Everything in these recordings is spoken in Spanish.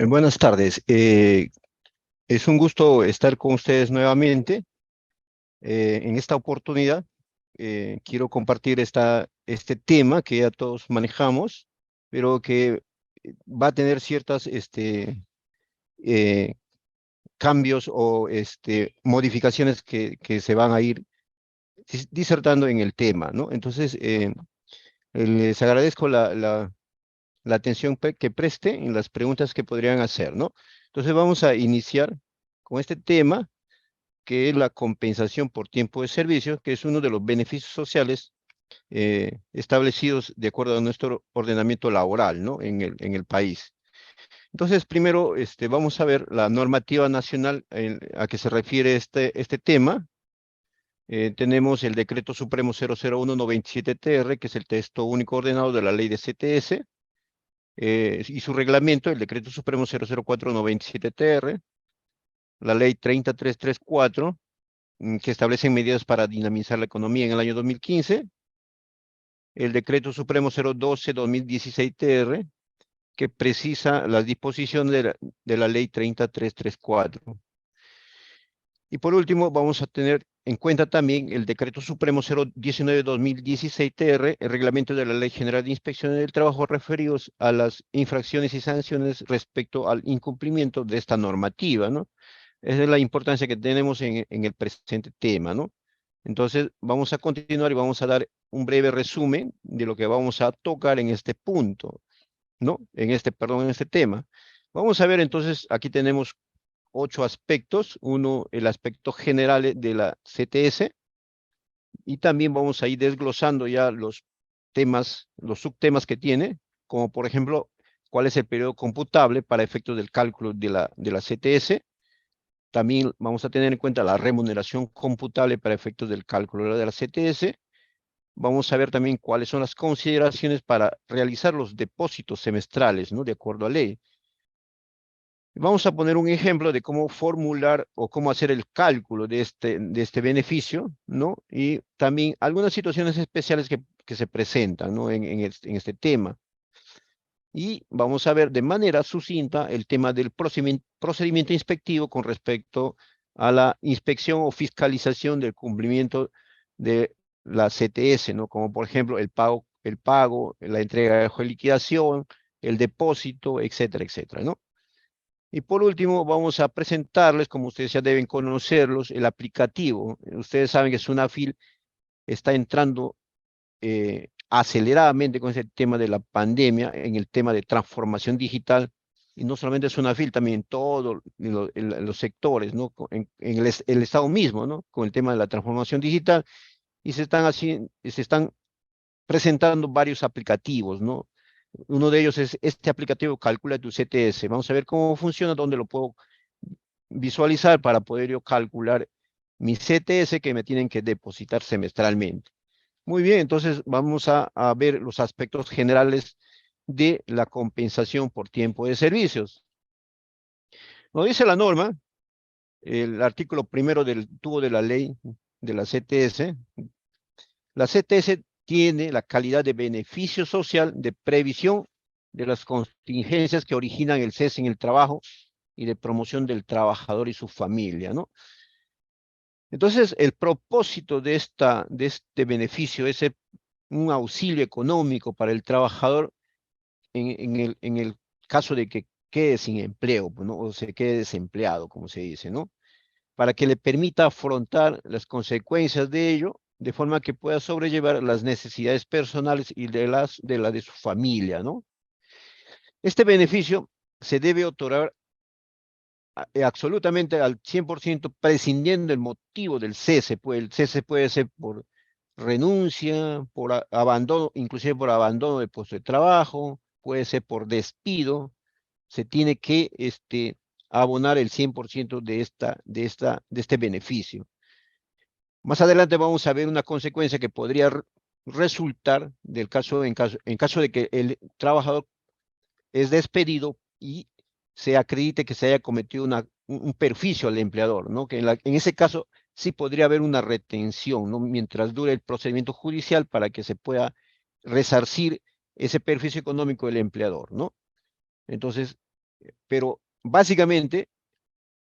Buenas tardes. Es un gusto estar con ustedes nuevamente. En esta oportunidad quiero compartir este tema que ya todos manejamos, pero que va a tener ciertas eh, cambios o modificaciones que se van a ir disertando en el tema, ¿no? Entonces, les agradezco la atención que preste en las preguntas que podrían hacer, ¿no? Entonces vamos a iniciar con este tema, que es la compensación por tiempo de servicio, que es uno de los beneficios sociales establecidos de acuerdo a nuestro ordenamiento laboral, ¿no? En el país. Entonces, primero, vamos a ver la normativa nacional a que se refiere este tema. Tenemos el Decreto Supremo 00197-TR, que es el texto único ordenado de la ley de CTS, y su reglamento, el Decreto Supremo 00497-TR, la ley 30334, que establece medidas para dinamizar la economía en el año 2015, el Decreto Supremo 012-2016-TR, que precisa las disposiciones de la ley 30334. Y por último, vamos a tener en cuenta también el Decreto Supremo 019-2016-TR, el reglamento de la Ley General de Inspección del Trabajo referidos a las infracciones y sanciones respecto al incumplimiento de esta normativa, ¿no? Esa es la importancia que tenemos en el presente tema, ¿no? Entonces, vamos a continuar y vamos a dar un breve resumen de lo que vamos a tocar en este punto, ¿no? En este tema. Vamos a ver entonces, aquí tenemos 8 aspectos. Uno, el aspecto general de la CTS, y también vamos a ir desglosando ya los temas, los subtemas que tiene, como por ejemplo, cuál es el periodo computable para efectos del cálculo de la CTS. También vamos a tener en cuenta la remuneración computable para efectos del cálculo de la CTS. Vamos a ver también cuáles son las consideraciones para realizar los depósitos semestrales, ¿no? De acuerdo a ley. Vamos a poner un ejemplo de cómo formular o cómo hacer el cálculo de este beneficio, ¿no? Y también algunas situaciones especiales que se presentan, ¿no? En este tema. Y vamos a ver de manera sucinta el tema del procedimiento inspectivo con respecto a la inspección o fiscalización del cumplimiento de la CTS, ¿no? Como por ejemplo el pago, la entrega de liquidación, el depósito, etcétera, etcétera, ¿no? Y por último, vamos a presentarles, como ustedes ya deben conocerlos, el aplicativo. Ustedes saben que Sunafil está entrando aceleradamente con ese tema de la pandemia, en el tema de transformación digital, y no solamente Sunafil, también en todos los sectores, ¿no? En el Estado mismo, ¿no? Con el tema de la transformación digital, y se están presentando varios aplicativos, ¿no? Uno de ellos es este aplicativo Calcula tu CTS. Vamos a ver cómo funciona, dónde lo puedo visualizar para poder yo calcular mi CTS que me tienen que depositar semestralmente. Muy bien, entonces vamos a ver los aspectos generales de la compensación por tiempo de servicios. Nos dice la norma, el artículo primero del tubo de la ley de la CTS. La CTS tiene la calidad de beneficio social de previsión de las contingencias que originan el cese en el trabajo y de promoción del trabajador y su familia, ¿no? Entonces, el propósito de este beneficio es ser un auxilio económico para el trabajador en el caso de que quede sin empleo, pues, ¿no? O se quede desempleado, como se dice, ¿no? Para que le permita afrontar las consecuencias de ello, de forma que pueda sobrellevar las necesidades personales y de su familia, ¿no? Este beneficio se debe otorgar absolutamente al 100%, prescindiendo el motivo del cese. Pues el cese puede ser por renuncia, por abandono, inclusive por abandono de puesto de trabajo, puede ser por despido. Se tiene que abonar el 100% de este beneficio. Más adelante vamos a ver una consecuencia que podría resultar en caso de que el trabajador es despedido y se acredite que se haya cometido un perjuicio al empleador, ¿no? Que en ese caso sí podría haber una retención, ¿no? Mientras dure el procedimiento judicial, para que se pueda resarcir ese perjuicio económico del empleador, ¿no? Entonces, Pero básicamente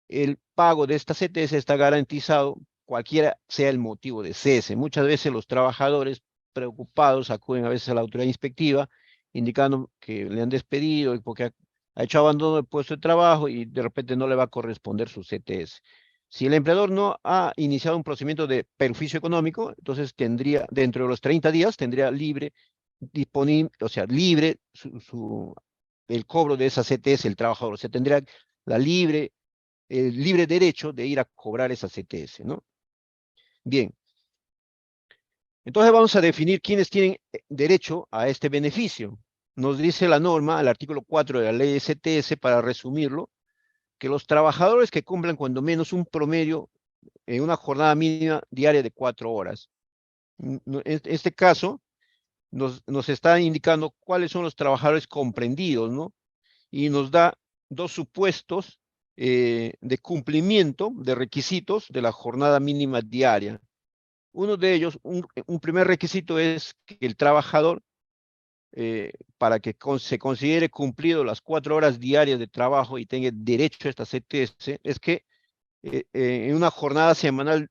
el pago de esta CTS está garantizado cualquiera sea el motivo de cese. Muchas veces los trabajadores preocupados acuden a veces a la autoridad inspectiva indicando que le han despedido y porque ha hecho abandono del puesto de trabajo y de repente no le va a corresponder su CTS. Si el empleador no ha iniciado un procedimiento de perjuicio económico, entonces tendría, dentro de los 30 días, tendría libre, disponible, o sea, libre el cobro de esa CTS el trabajador. O sea, tendría la libre el libre derecho de ir a cobrar esa CTS, ¿no? Bien, entonces vamos a definir quiénes tienen derecho a este beneficio. Nos dice la norma, el artículo 4 de la ley de CTS, para resumirlo, que los trabajadores que cumplan cuando menos un promedio en una jornada mínima diaria de 4 horas. En este caso, nos está indicando cuáles son los trabajadores comprendidos, ¿no? Y nos da dos supuestos de cumplimiento de requisitos de la jornada mínima diaria. Uno de ellos, un primer requisito es que el trabajador, para que se considere cumplido las 4 horas diarias de trabajo y tenga derecho a esta CTS, es que en una jornada semanal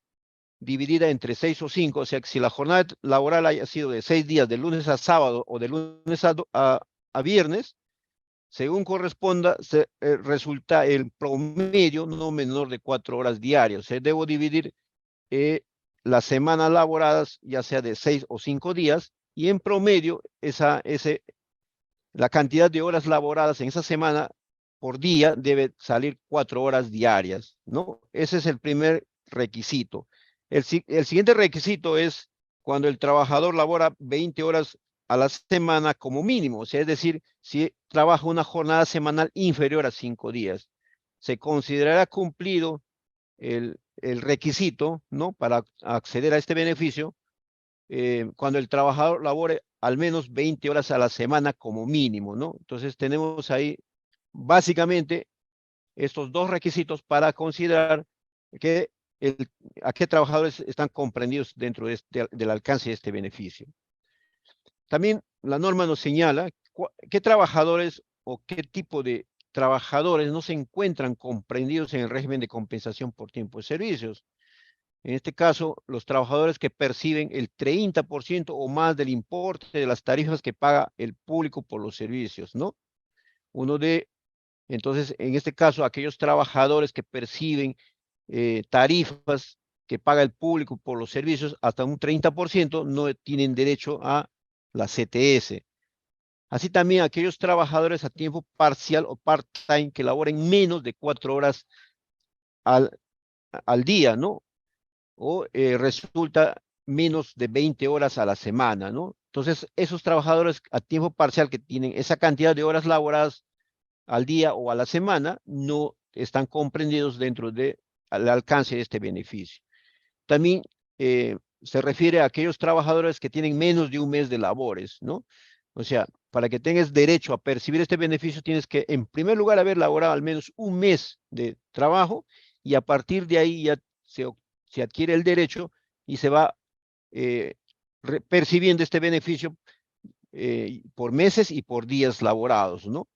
dividida entre 6 o 5, o sea, que si la jornada laboral haya sido de 6 días, de lunes a sábado o de lunes a viernes, según corresponda, resulta el promedio no menor de 4 horas diarias. O sea, debo dividir las semanas laboradas, ya sea de 6 o 5 días, y en promedio la cantidad de horas laboradas en esa semana por día debe salir 4 horas diarias, ¿no? Ese es el primer requisito. El siguiente requisito es cuando el trabajador labora 20 horas a la semana como mínimo, o sea, es decir, si trabaja una jornada semanal inferior a 5 días, se considerará cumplido el requisito, ¿no? Para acceder a este beneficio, cuando el trabajador labore al menos 20 horas a la semana como mínimo, ¿no? Entonces tenemos ahí básicamente estos dos requisitos para considerar que a qué trabajadores están comprendidos dentro del alcance de este beneficio. También la norma nos señala qué trabajadores o qué tipo de trabajadores no se encuentran comprendidos en el régimen de compensación por tiempo de servicios. En este caso, los trabajadores que perciben el 30% o más del importe de las tarifas que paga el público por los servicios, ¿no? Entonces, en este caso, aquellos trabajadores que perciben tarifas que paga el público por los servicios hasta un 30% no tienen derecho a la CTS. Así también aquellos trabajadores a tiempo parcial o part-time que laboren menos de 4 horas al, al día, ¿no? O resulta menos de 20 horas a la semana, ¿no? Entonces, esos trabajadores a tiempo parcial que tienen esa cantidad de horas laboradas al día o a la semana no están comprendidos dentro del alcance de este beneficio. También se refiere a aquellos trabajadores que tienen menos de un mes de labores, ¿no? O sea, para que tengas derecho a percibir este beneficio, tienes que, en primer lugar, haber laborado al menos un mes de trabajo y a partir de ahí ya se adquiere el derecho y se va eh, percibiendo este beneficio por meses y por días laborados, ¿no?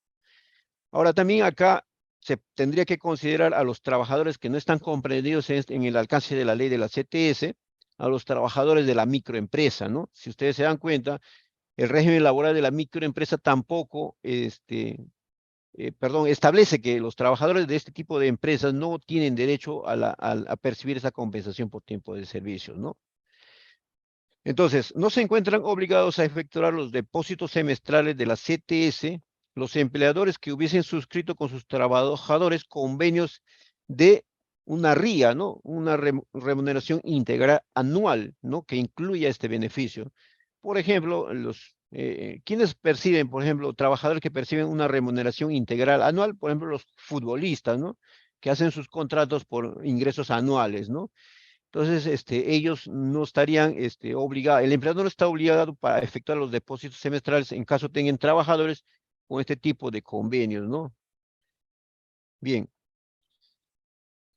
Ahora también acá se tendría que considerar a los trabajadores que no están comprendidos en el alcance de la ley de la CTS, a los trabajadores de la microempresa, ¿no? Si ustedes se dan cuenta, el régimen laboral de la microempresa tampoco, establece que los trabajadores de este tipo de empresas no tienen derecho a percibir esa compensación por tiempo de servicio, ¿no? Entonces, no se encuentran obligados a efectuar los depósitos semestrales de la CTS los empleadores que hubiesen suscrito con sus trabajadores convenios de una RIA, ¿no? Una remuneración integral anual, ¿no? Que incluya este beneficio. Por ejemplo, quienes perciben, por ejemplo, trabajadores que perciben una remuneración integral anual, por ejemplo, los futbolistas, ¿no? Que hacen sus contratos por ingresos anuales, ¿no? Entonces, ellos no estarían obligados, el empleador no está obligado para efectuar los depósitos semestrales en caso tengan trabajadores con este tipo de convenios, ¿no? Bien.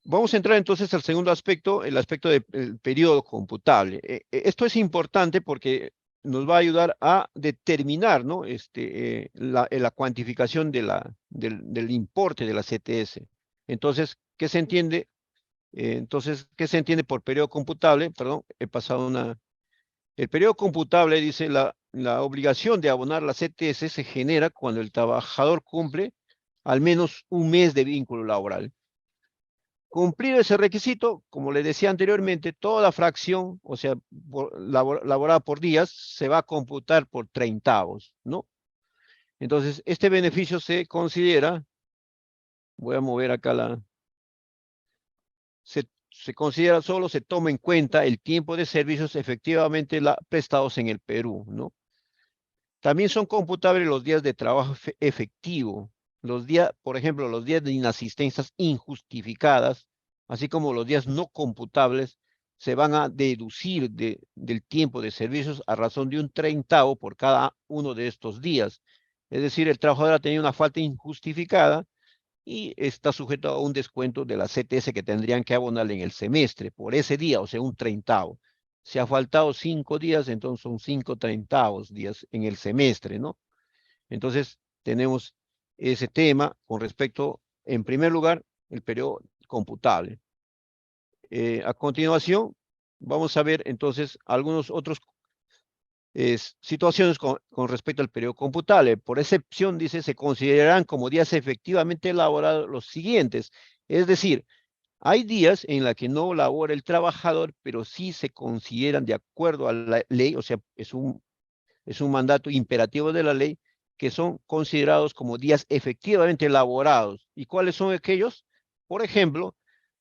Vamos a entrar entonces al segundo aspecto, el aspecto del periodo computable. Esto es importante porque nos va a ayudar a determinar, ¿no? La cuantificación del importe de la CTS. Entonces, ¿qué se entiende? ¿Qué se entiende por periodo computable? Perdón, he pasado una... El periodo computable dice la obligación de abonar la CTS se genera cuando el trabajador cumple al menos un mes de vínculo laboral. Cumplir ese requisito, como le decía anteriormente, toda fracción, o sea, laborada por días, se va a computar por treintavos, ¿no? Entonces, este beneficio se considera, voy a mover acá se considera solo, se toma en cuenta el tiempo de servicios efectivamente prestados en el Perú, ¿no? También son computables los días de trabajo efectivo, los días, por ejemplo, los días de inasistencias injustificadas, así como los días no computables, se van a deducir del tiempo de servicios a razón de un treintavo por cada uno de estos días. Es decir, el trabajador ha tenido una falta injustificada y está sujeto a un descuento de la CTS que tendrían que abonarle en el semestre por ese día, o sea, un treintavo. Si ha faltado 5 días, entonces son 5 treintavos días en el semestre, ¿no? Entonces, tenemos ese tema con respecto, en primer lugar, el periodo computable. A continuación, vamos a ver entonces algunos otros situaciones con respecto al periodo computable. Por excepción, dice, se considerarán como días efectivamente laborados los siguientes. Es decir, hay días en los que no labora el trabajador, pero sí se consideran de acuerdo a la ley, o sea, es un mandato imperativo de la ley, que son considerados como días efectivamente laborados. ¿Y cuáles son aquellos? Por ejemplo,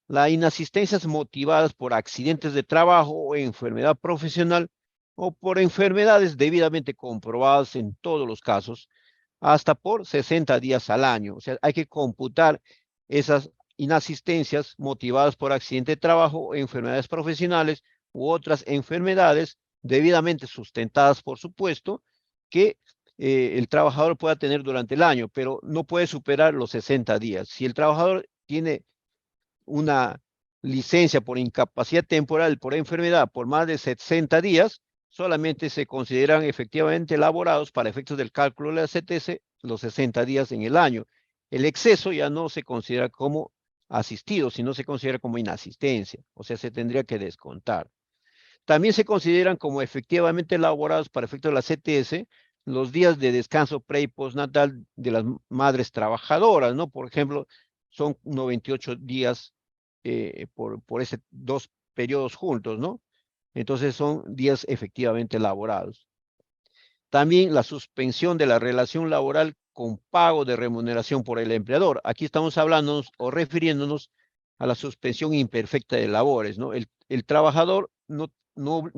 las inasistencias motivadas por accidentes de trabajo o enfermedad profesional o por enfermedades debidamente comprobadas en todos los casos, hasta por 60 días al año. O sea, hay que computar esas inasistencias motivadas por accidente de trabajo o enfermedades profesionales u otras enfermedades debidamente sustentadas, por supuesto, que el trabajador pueda tener durante el año, pero no puede superar los 60 días. Si el trabajador tiene una licencia por incapacidad temporal por enfermedad por más de 60 días, solamente se consideran efectivamente laborados para efectos del cálculo de la CTS los 60 días en el año. El exceso ya no se considera como asistido, sino se considera como inasistencia, o sea, se tendría que descontar. También se consideran como efectivamente laborados para efectos de la CTS los días de descanso pre y postnatal de las madres trabajadoras, ¿no? Por ejemplo, son 98 días por ese dos periodos juntos, ¿no? Entonces son días efectivamente laborados. También la suspensión de la relación laboral con pago de remuneración por el empleador. Aquí estamos hablando o refiriéndonos a la suspensión imperfecta de labores, ¿no? El trabajador no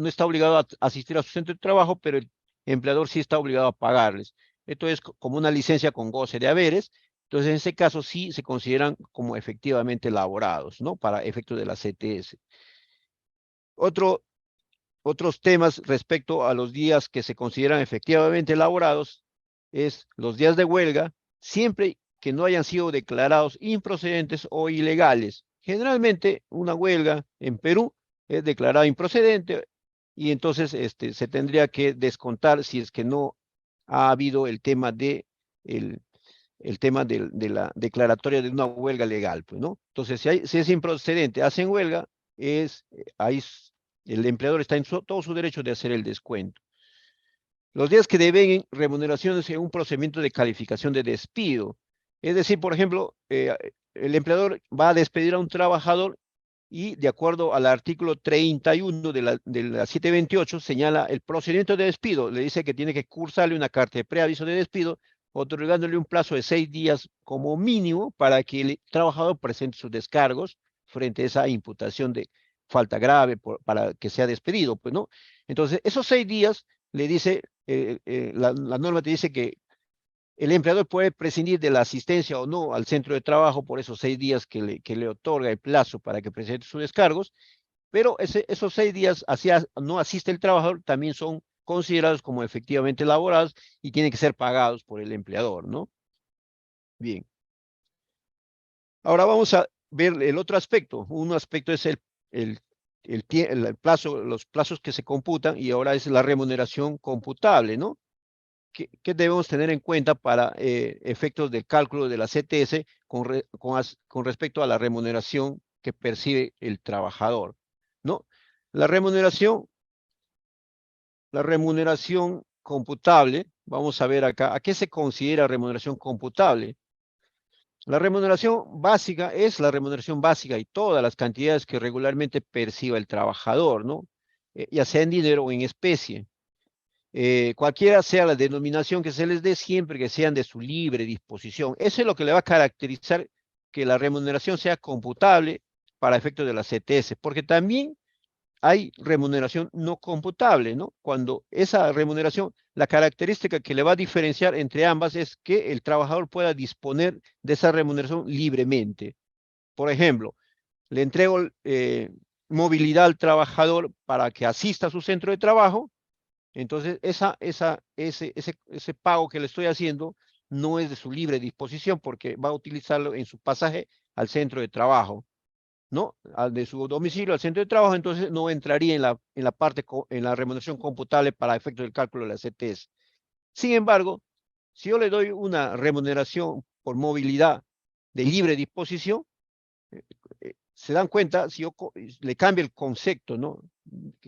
está obligado a asistir a su centro de trabajo, pero el empleador sí está obligado a pagarles. Esto es como una licencia con goce de haberes. Entonces, en ese caso sí se consideran como efectivamente laborados, ¿no? Para efectos de la CTS. Otros temas respecto a los días que se consideran efectivamente laborados es los días de huelga, siempre que no hayan sido declarados improcedentes o ilegales. Generalmente una huelga en Perú es declarada improcedente y entonces se tendría que descontar si es que no ha habido el tema de la declaratoria de una huelga legal, pues, ¿no? Entonces, si es improcedente, hacen huelga, ahí el empleador está en todo su derecho de hacer el descuento. Los días que deben remuneraciones en un procedimiento de calificación de despido. Es decir, por ejemplo, el empleador va a despedir a un trabajador y de acuerdo al artículo 31 de la 728 señala el procedimiento de despido. Le dice que tiene que cursarle una carta de preaviso de despido, otorgándole un plazo de 6 días como mínimo para que el trabajador presente sus descargos frente a esa imputación de falta grave para que sea despedido, pues, ¿no? Entonces, esos 6 días le dice, la norma te dice que el empleador puede prescindir de la asistencia o no al centro de trabajo por esos 6 días que le otorga el plazo para que presente sus descargos, pero esos 6 días no asiste el trabajador, también son considerados como efectivamente laborados y tienen que ser pagados por el empleador, ¿no? Bien. Ahora vamos a ver el otro aspecto. Un aspecto es el el plazo, los plazos que se computan, y ahora es la remuneración computable, ¿no? ¿Qué debemos tener en cuenta para efectos del cálculo de la CTS con respecto a la remuneración que percibe el trabajador, ¿no? La remuneración, la remuneración computable, vamos a ver acá, ¿a qué se considera remuneración computable? La remuneración básica es la remuneración básica y todas las cantidades que regularmente perciba el trabajador, ¿no? Ya sea en dinero o en especie. Cualquiera sea la denominación que se les dé, siempre que sean de su libre disposición. Eso es lo que le va a caracterizar que la remuneración sea computable para efectos de la CTS, porque también hay remuneración no computable, ¿no? Cuando esa remuneración, la característica que le va a diferenciar entre ambas es que el trabajador pueda disponer de esa remuneración libremente. Por ejemplo, le entrego movilidad al trabajador para que asista a su centro de trabajo. Entonces, ese pago que le estoy haciendo no es de su libre disposición porque va a utilizarlo en su pasaje al centro de trabajo, ¿no? De su domicilio al centro de trabajo, entonces no entraría en la remuneración computable para efectos del cálculo de la CTS. Sin embargo, si yo le doy una remuneración por movilidad de libre disposición, se dan cuenta, si yo le cambio el concepto, ¿no?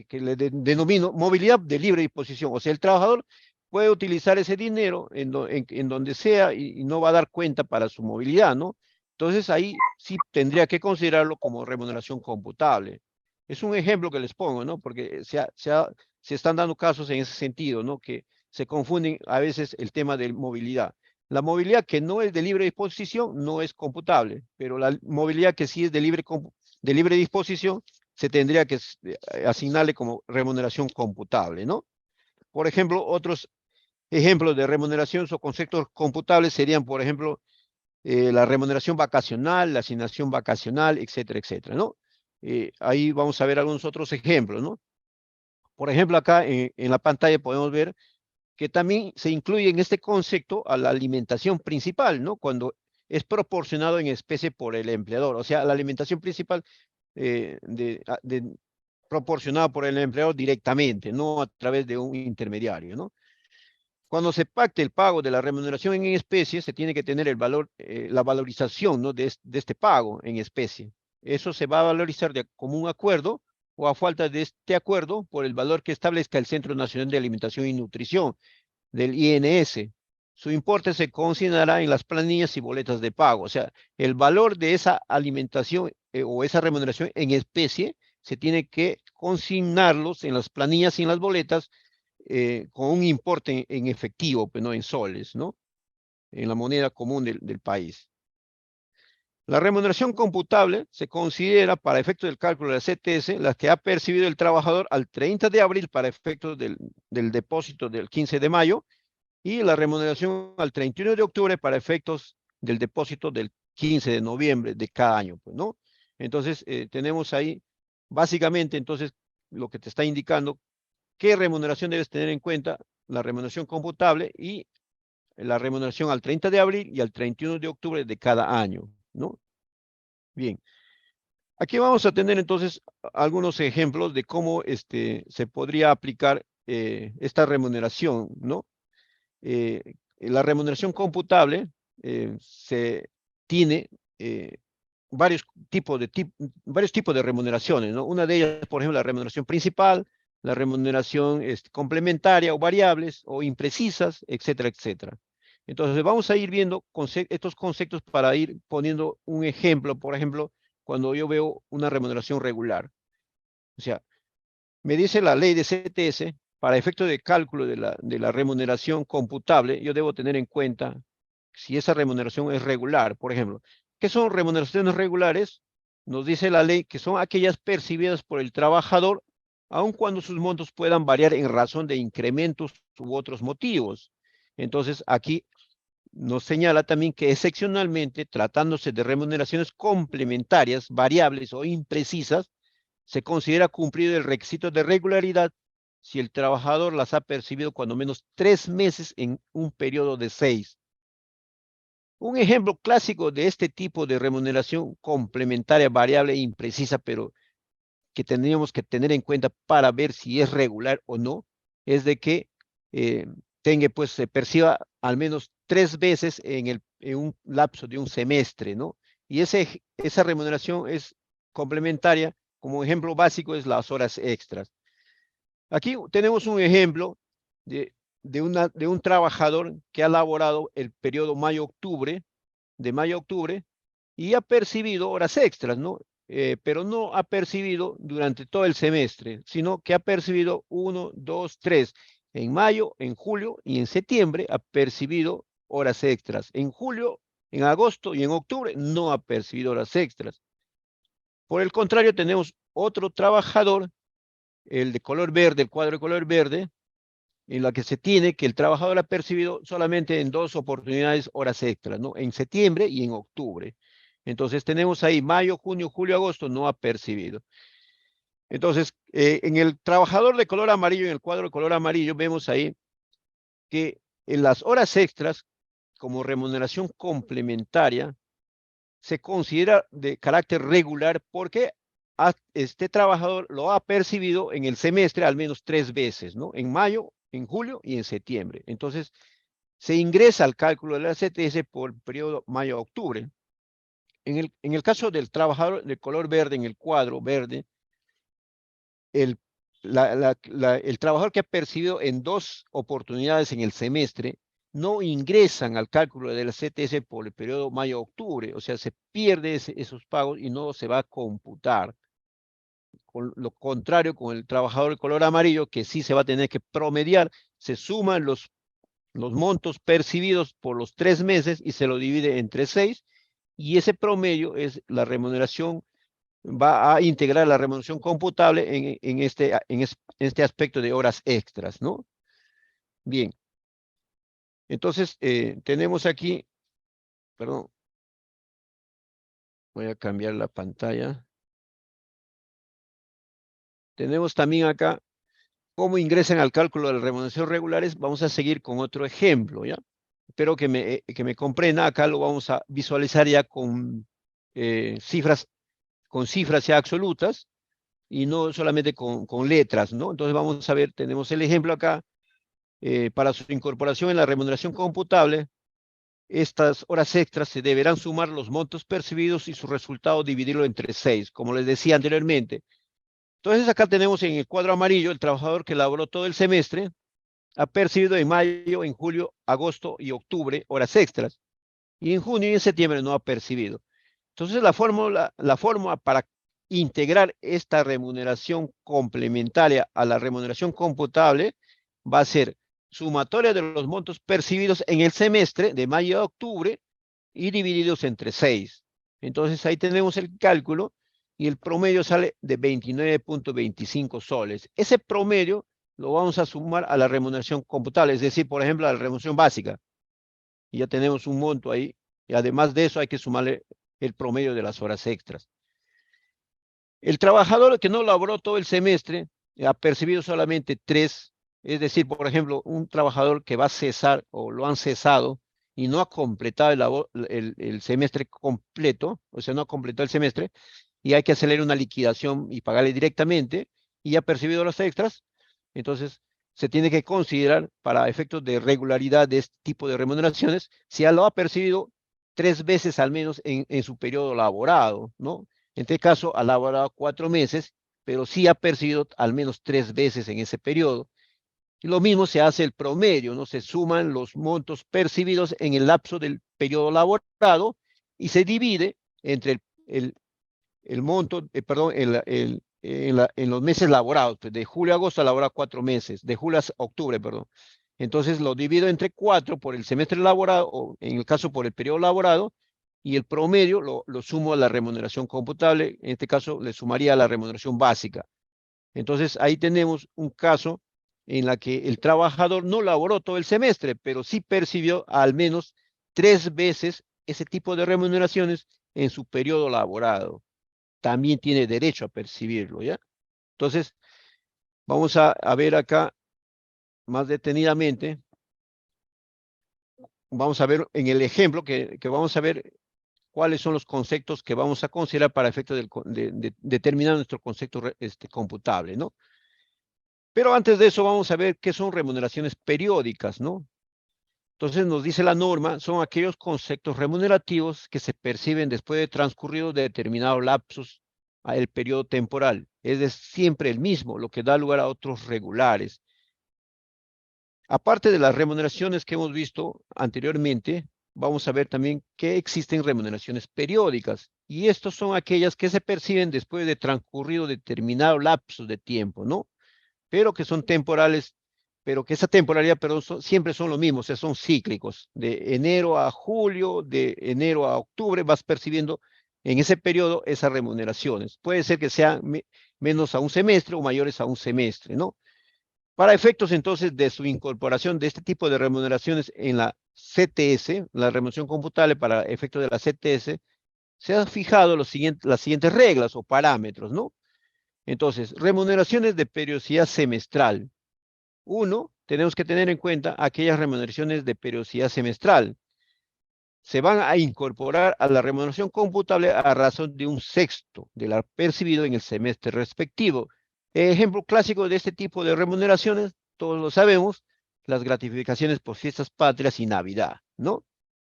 Que le denomino movilidad de libre disposición, o sea, el trabajador puede utilizar ese dinero en donde sea y no va a dar cuenta para su movilidad, ¿no? Entonces ahí sí tendría que considerarlo como remuneración computable. Es un ejemplo que les pongo, ¿no? Porque se están dando casos en ese sentido, ¿no? Que se confunden a veces el tema de movilidad. La movilidad que no es de libre disposición no es computable, pero la movilidad que sí es de libre disposición se tendría que asignarle como remuneración computable, ¿no? Por ejemplo, otros ejemplos de remuneración o conceptos computables serían, por ejemplo, la remuneración vacacional, la asignación vacacional, etcétera, etcétera, ¿no? Ahí vamos a ver algunos otros ejemplos, ¿no? Por ejemplo, acá en la pantalla podemos ver que también se incluye en este concepto a la alimentación principal, ¿no? Cuando es proporcionado en especie por el empleador. O sea, la alimentación principal proporcionada por el empleador directamente, no a través de un intermediario, ¿no? Cuando se pacte el pago de la remuneración en especie, se tiene que tener el valor, la valorización, ¿no? de este pago en especie. Eso se va a valorizar de común acuerdo o a falta de este acuerdo por el valor que establezca el Centro Nacional de Alimentación y Nutrición del INS. Su importe se consignará en las planillas y boletas de pago. O sea, el valor de esa alimentación o esa remuneración en especie se tiene que consignarlos en las planillas y en las boletas con un importe en efectivo, pues no en soles, ¿no? En la moneda común del país. La remuneración computable se considera para efectos del cálculo de la CTS la que ha percibido el trabajador al 30 de abril para efectos del depósito del 15 de mayo y la remuneración al 31 de octubre para efectos del depósito del 15 de noviembre de cada año, pues, ¿no? Entonces, tenemos ahí, básicamente, entonces, lo que te está indicando, qué remuneración debes tener en cuenta, la remuneración computable y la remuneración al 30 de abril y al 31 de octubre de cada año, ¿no? Bien. Aquí vamos a tener entonces algunos ejemplos de cómo se podría aplicar esta remuneración, ¿no? La remuneración computable se tiene varios varios tipos de remuneraciones, ¿no? Una de ellas, por ejemplo, la remuneración principal, la remuneración complementaria o variables o imprecisas, etcétera, etcétera. Entonces, vamos a ir viendo estos conceptos para ir poniendo un ejemplo, por ejemplo, cuando yo veo una remuneración regular. O sea, me dice la ley de CTS, para efecto de cálculo de la remuneración computable, yo debo tener en cuenta si esa remuneración es regular. Por ejemplo, ¿qué son remuneraciones regulares? Nos dice la ley que son aquellas percibidas por el trabajador, aun cuando sus montos puedan variar en razón de incrementos u otros motivos. Entonces, aquí nos señala también que excepcionalmente, tratándose de remuneraciones complementarias, variables o imprecisas, se considera cumplido el requisito de regularidad si el trabajador las ha percibido cuando menos 3 meses en un periodo de 6. Un ejemplo clásico de este tipo de remuneración complementaria, variable e imprecisa, pero que tendríamos que tener en cuenta para ver si es regular o no, es de que pues se perciba al menos 3 veces en un lapso de un semestre, ¿no? Y esa remuneración es complementaria, como ejemplo básico es las horas extras. Aquí tenemos un ejemplo de un trabajador que ha laborado el periodo mayo-octubre, de mayo-octubre, y ha percibido horas extras, ¿no? Pero no ha percibido durante todo el semestre, sino que ha percibido 1, 2, 3. En mayo, en julio y en septiembre ha percibido horas extras. En julio, en agosto y en octubre no ha percibido horas extras. Por el contrario, tenemos otro trabajador, el de color verde, el cuadro de color verde, en la que se tiene que el trabajador ha percibido solamente en 2 oportunidades horas extras, ¿no? En septiembre y en octubre. Entonces tenemos ahí mayo, junio, julio, agosto, no ha percibido. Entonces, en el trabajador de color amarillo, en el cuadro de color amarillo, vemos ahí que en las horas extras, como remuneración complementaria, se considera de carácter regular porque este trabajador lo ha percibido en el semestre al menos 3 veces, ¿no? En mayo, en julio y en septiembre. Entonces, se ingresa al cálculo de la CTS por el periodo mayo-octubre. En el caso del trabajador de color verde, en el cuadro verde, el, el trabajador que ha percibido en 2 oportunidades en el semestre no ingresan al cálculo de la CTS por el periodo mayo-octubre, o sea, se pierde esos pagos y no se va a computar. Con lo contrario, con el trabajador de color amarillo, que sí se va a tener que promediar, se suman los montos percibidos por los 3 meses y se lo divide entre 6, y ese promedio es la remuneración, va a integrar la remuneración computable en este aspecto de horas extras, ¿no? Bien, entonces tenemos aquí, perdón, voy a cambiar la pantalla. Tenemos también acá cómo ingresan al cálculo de las remuneraciones regulares. Vamos a seguir con otro ejemplo, ¿ya? Espero que me comprenda. Acá lo vamos a visualizar ya con cifras ya absolutas y no solamente con letras, ¿no? Entonces vamos a ver, tenemos el ejemplo acá. Para su incorporación en la remuneración computable, estas horas extras se deberán sumar los montos percibidos y su resultado dividirlo entre 6, como les decía anteriormente. Entonces acá tenemos en el cuadro amarillo el trabajador que laboró todo el semestre, ha percibido en mayo, en julio, agosto y octubre horas extras, y en junio y en septiembre no ha percibido. Entonces la fórmula para integrar esta remuneración complementaria a la remuneración computable va a ser sumatoria de los montos percibidos en el semestre de mayo a octubre y divididos entre 6. Entonces ahí tenemos el cálculo y el promedio sale de 29.25 soles. Ese promedio lo vamos a sumar a la remuneración computable, es decir, por ejemplo, a la remuneración básica. Y ya tenemos un monto ahí. Y además de eso hay que sumarle el promedio de las horas extras. El trabajador que no laboró todo el semestre ha percibido solamente 3, es decir, por ejemplo, un trabajador que va a cesar o lo han cesado y no ha completado el semestre completo, o sea, no ha completado el semestre, y hay que hacerle una liquidación y pagarle directamente, y ha percibido los extras, entonces se tiene que considerar para efectos de regularidad de este tipo de remuneraciones, si ya lo ha percibido 3 veces al menos en su periodo laborado, ¿no? En este caso ha laborado 4 meses, pero sí ha percibido al menos 3 veces en ese periodo. Y lo mismo se hace el promedio, ¿no? Se suman los montos percibidos en el lapso del periodo laborado y se divide entre el monto, perdón, en los meses laborados. Pues de julio a agosto ha laborado 4 meses, de julio a octubre, perdón. Entonces lo divido entre 4 por el semestre laborado, o en el caso por el periodo laborado, y el promedio lo sumo a la remuneración computable. En este caso le sumaría a la remuneración básica. Entonces ahí tenemos un caso en la que el trabajador no laboró todo el semestre, pero sí percibió al menos 3 veces ese tipo de remuneraciones en su periodo laborado. También tiene derecho a percibirlo, ¿ya? Entonces, vamos a ver acá más detenidamente. Vamos a ver en el ejemplo que vamos a ver cuáles son los conceptos que vamos a considerar para efectos de determinar nuestro concepto computable, ¿no? Pero antes de eso vamos a ver qué son remuneraciones periódicas, ¿no? Entonces nos dice la norma, son aquellos conceptos remunerativos que se perciben después de transcurrido determinado lapsos el periodo temporal. Es siempre el mismo, lo que da lugar a otros regulares. Aparte de las remuneraciones que hemos visto anteriormente, vamos a ver también que existen remuneraciones periódicas. Y estas son aquellas que se perciben después de transcurrido determinado lapso de tiempo, ¿no? Pero que son temporales, pero que esa temporalidad, perdón, siempre son lo mismo, o sea, son cíclicos. De enero a julio, de enero a octubre, vas percibiendo en ese periodo esas remuneraciones. Puede ser que sean menos a un semestre o mayores a un semestre, ¿no? Para efectos entonces de su incorporación de este tipo de remuneraciones en la CTS, la remuneración computable para efectos de la CTS, se han fijado las siguientes reglas o parámetros, ¿no? Entonces, remuneraciones de periodicidad semestral. Uno, tenemos que tener en cuenta aquellas remuneraciones de periodicidad semestral. Se van a incorporar a la remuneración computable a razón de un sexto de la percibido en el semestre respectivo. Ejemplo clásico de este tipo de remuneraciones, todos lo sabemos, las gratificaciones por fiestas patrias y Navidad, ¿no?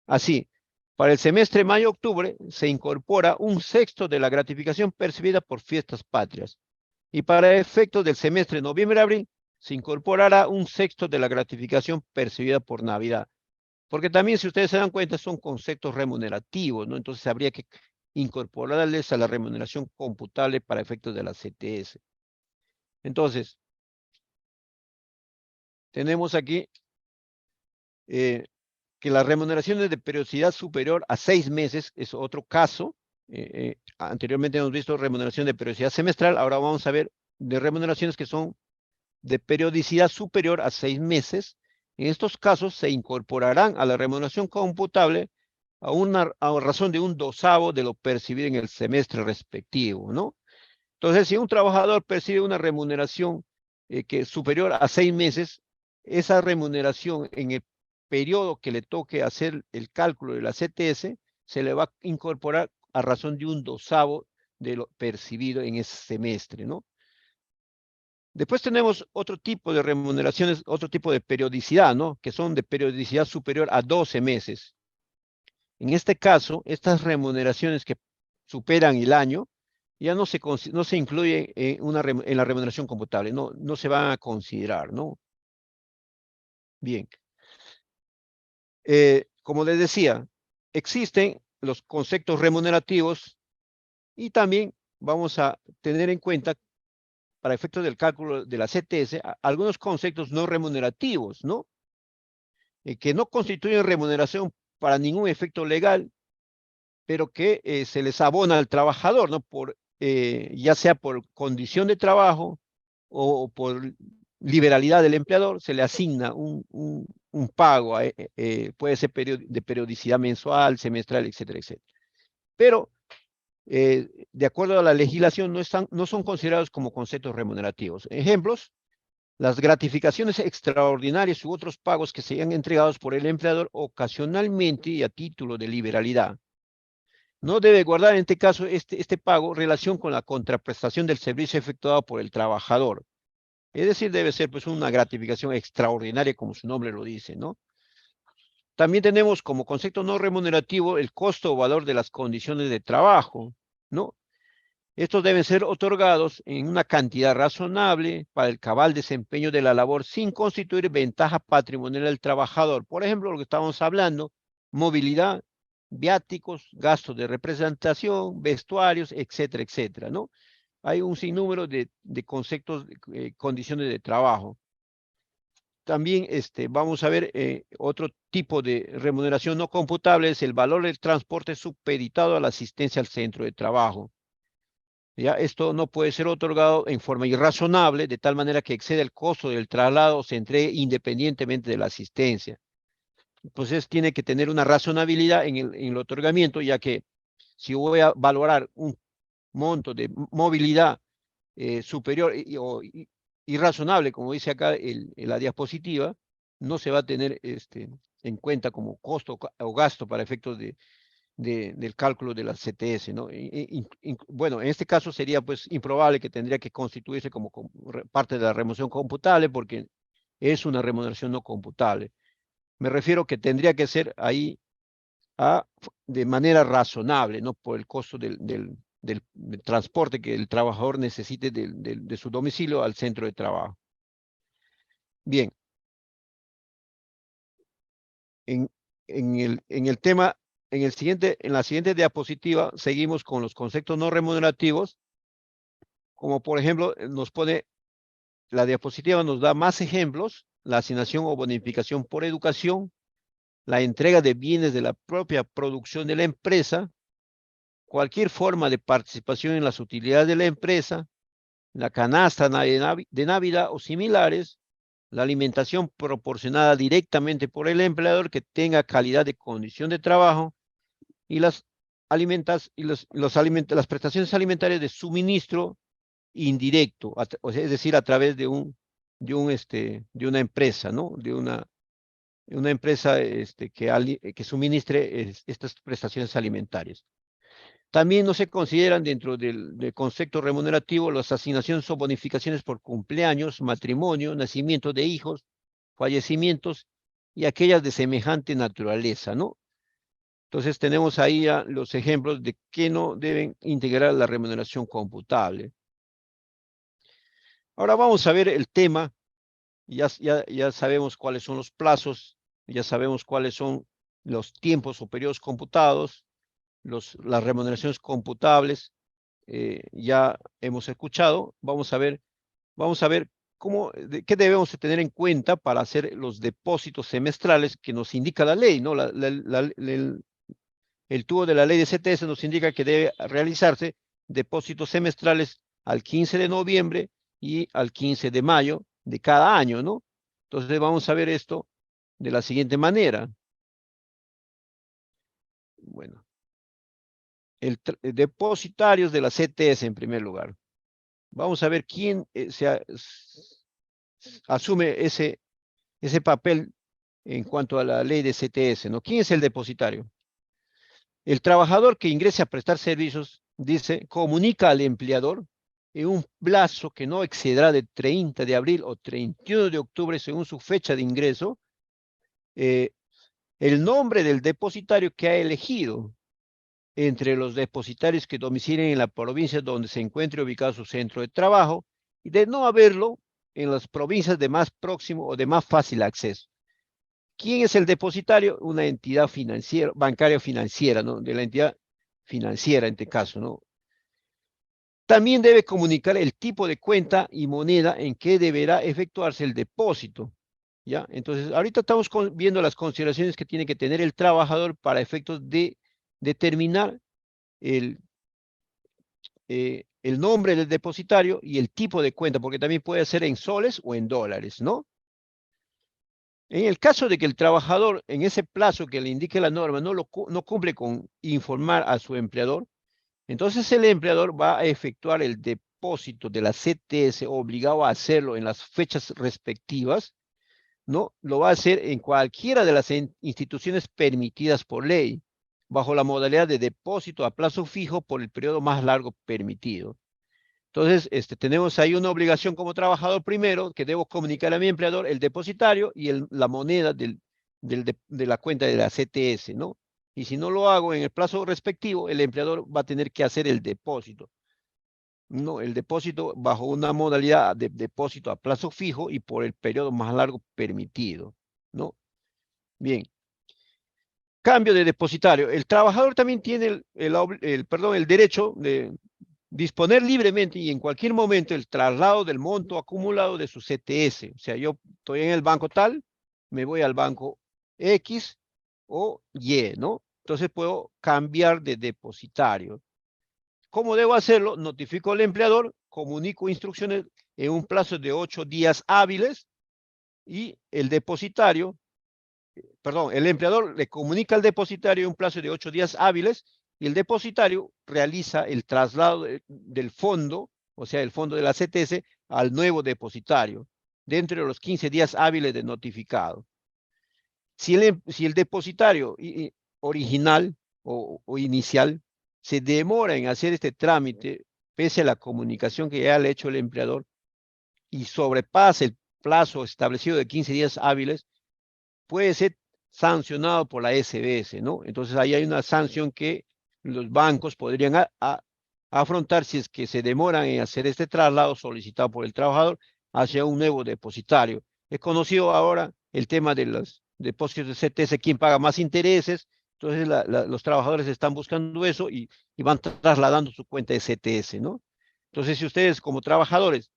Así, para el semestre mayo-octubre se incorpora un sexto de la gratificación percibida por fiestas patrias. Y para efectos del semestre noviembre-abril se incorporará un sexto de la gratificación percibida por Navidad. Porque también, si ustedes se dan cuenta, son conceptos remunerativos, ¿no? Entonces habría que incorporarles a la remuneración computable para efectos de la CTS. Entonces, tenemos aquí que las remuneraciones de periodicidad superior a 6 meses es otro caso. Anteriormente hemos visto remuneración de periodicidad semestral, ahora vamos a ver de remuneraciones que son de periodicidad superior a 6 meses. En estos casos se incorporarán a la remuneración computable a razón de un dosavo de lo percibido en el semestre respectivo, ¿no? Entonces, si un trabajador percibe una remuneración que es superior a 6 meses, esa remuneración en el periodo que le toque hacer el cálculo de la CTS, se le va a incorporar a razón de un dosavo de lo percibido en ese semestre, ¿no? Después tenemos otro tipo de remuneraciones, otro tipo de periodicidad, ¿no? Que son de periodicidad superior a 12 meses. En este caso, estas remuneraciones que superan el año ya no se incluyen en la remuneración computable, no se van a considerar, ¿no? Bien. Como les decía, existen los conceptos remunerativos y también vamos a tener en cuenta para efectos del cálculo de la CTS, algunos conceptos no remunerativos, ¿no? Que no constituyen remuneración para ningún efecto legal, pero que se les abona al trabajador, ¿no? Ya sea por condición de trabajo o por liberalidad del empleador, se le asigna un pago, puede ser de periodicidad mensual, semestral, etcétera, etcétera. Pero de acuerdo a la legislación, no son considerados como conceptos remunerativos. Ejemplos: las gratificaciones extraordinarias u otros pagos que sean entregados por el empleador ocasionalmente y a título de liberalidad. No debe guardar en este caso este pago relación con la contraprestación del servicio efectuado por el trabajador. Es decir, debe ser pues una gratificación extraordinaria, como su nombre lo dice, ¿no? También tenemos como concepto no remunerativo el costo o valor de las condiciones de trabajo, ¿no? Estos deben ser otorgados en una cantidad razonable para el cabal desempeño de la labor sin constituir ventaja patrimonial del trabajador. Por ejemplo, lo que estábamos hablando, movilidad, viáticos, gastos de representación, vestuarios, etcétera, etcétera, ¿no? Hay un sinnúmero de conceptos, condiciones de trabajo. También vamos a ver otro tipo de remuneración no computable, es el valor del transporte supeditado a la asistencia al centro de trabajo. ¿Ya? Esto no puede ser otorgado en forma irrazonable, de tal manera que exceda el costo del traslado o se entregue independientemente de la asistencia. Entonces tiene que tener una razonabilidad en el otorgamiento, ya que si voy a valorar un monto de movilidad superior o irrazonable, como dice acá la diapositiva, no se va a tener en cuenta como costo o gasto para efectos del cálculo de la CTS, ¿no? Bueno, en este caso sería pues improbable que tendría que constituirse como parte de la remuneración computable porque es una remuneración no computable. Me refiero que tendría que ser ahí de manera razonable, ¿no? Por el costo del transporte que el trabajador necesite de su domicilio al centro de trabajo. Bien, en, en el tema, en la siguiente diapositiva seguimos con los conceptos no remunerativos, como por ejemplo nos pone, la diapositiva nos da más ejemplos, la asignación o bonificación por educación, la entrega de bienes de la propia producción de la empresa, cualquier forma de participación en las utilidades de la empresa, la canasta de Navidad o similares, la alimentación proporcionada directamente por el empleador que tenga calidad de condición de trabajo y las las prestaciones alimentarias de suministro indirecto, o sea, es decir, a través de una empresa, ¿no? De una empresa que suministre estas prestaciones alimentarias. También no se consideran dentro del concepto remunerativo las asignaciones o bonificaciones por cumpleaños, matrimonio, nacimiento de hijos, fallecimientos y aquellas de semejante naturaleza, ¿no? Entonces tenemos ahí ya los ejemplos de que no deben integrar la remuneración computable. Ahora vamos a ver el tema. Ya sabemos cuáles son los plazos, ya sabemos cuáles son los tiempos o periodos computados, las remuneraciones computables, ya hemos escuchado. Vamos a ver qué debemos de tener en cuenta para hacer los depósitos semestrales que nos indica la ley, ¿no? El tubo de la ley de CTS nos indica que debe realizarse depósitos semestrales al 15 de noviembre y al 15 de mayo de cada año, ¿no? Entonces vamos a ver esto de la siguiente manera. Bueno, depositarios de la CTS en primer lugar. Vamos a ver quién asume ese papel en cuanto a la ley de CTS, ¿no? ¿Quién es el depositario? El trabajador que ingrese a prestar servicios, dice, comunica al empleador en un plazo que no excederá de 30 de abril o 31 de octubre según su fecha de ingreso, el nombre del depositario que ha elegido entre los depositarios que domicilien en la provincia donde se encuentre ubicado su centro de trabajo y de no haberlo en las provincias de más próximo o de más fácil acceso. ¿Quién es el depositario? Una entidad financiera, bancaria financiera, ¿no? De la entidad financiera en este caso, ¿no? También debe comunicar el tipo de cuenta y moneda en que deberá efectuarse el depósito, ¿ya? Entonces, ahorita estamos viendo las consideraciones que tiene que tener el trabajador para efectos de determinar el nombre del depositario y el tipo de cuenta, porque también puede ser en soles o en dólares, ¿no? En el caso de que el trabajador en ese plazo que le indique la norma no cumple con informar a su empleador, entonces el empleador va a efectuar el depósito de la CTS obligado a hacerlo en las fechas respectivas, ¿no? Lo va a hacer en cualquiera de las instituciones permitidas por ley, bajo la modalidad de depósito a plazo fijo por el periodo más largo permitido. Entonces, tenemos ahí una obligación como trabajador primero, que debo comunicar a mi empleador el depositario y la moneda de la cuenta de la CTS, ¿no? Y si no lo hago en el plazo respectivo, el empleador va a tener que hacer el depósito. No, el depósito bajo una modalidad de depósito a plazo fijo y por el periodo más largo permitido, ¿no? Bien. Cambio de depositario. El trabajador también tiene el derecho de disponer libremente y en cualquier momento el traslado del monto acumulado de su CTS. O sea, yo estoy en el banco tal, me voy al banco X o Y, ¿no? Entonces puedo cambiar de depositario. ¿Cómo debo hacerlo? Notifico al empleador, comunico instrucciones en un plazo de 8 días hábiles y el empleador le comunica al depositario en un plazo de 8 días hábiles y el depositario realiza el traslado del fondo, o sea, el fondo de la CTS, al nuevo depositario, dentro de los 15 días hábiles de notificado. Si el depositario original o inicial, se demora en hacer este trámite, pese a la comunicación que ya le ha hecho el empleador, y sobrepasa el plazo establecido de 15 días hábiles, puede ser sancionado por la SBS, ¿no? Entonces ahí hay una sanción que los bancos podrían afrontar si es que se demoran en hacer este traslado solicitado por el trabajador hacia un nuevo depositario. Es conocido ahora el tema de los depósitos de CTS, quién paga más intereses, entonces los trabajadores están buscando eso y van trasladando su cuenta de CTS, ¿no? Entonces, si ustedes como trabajadores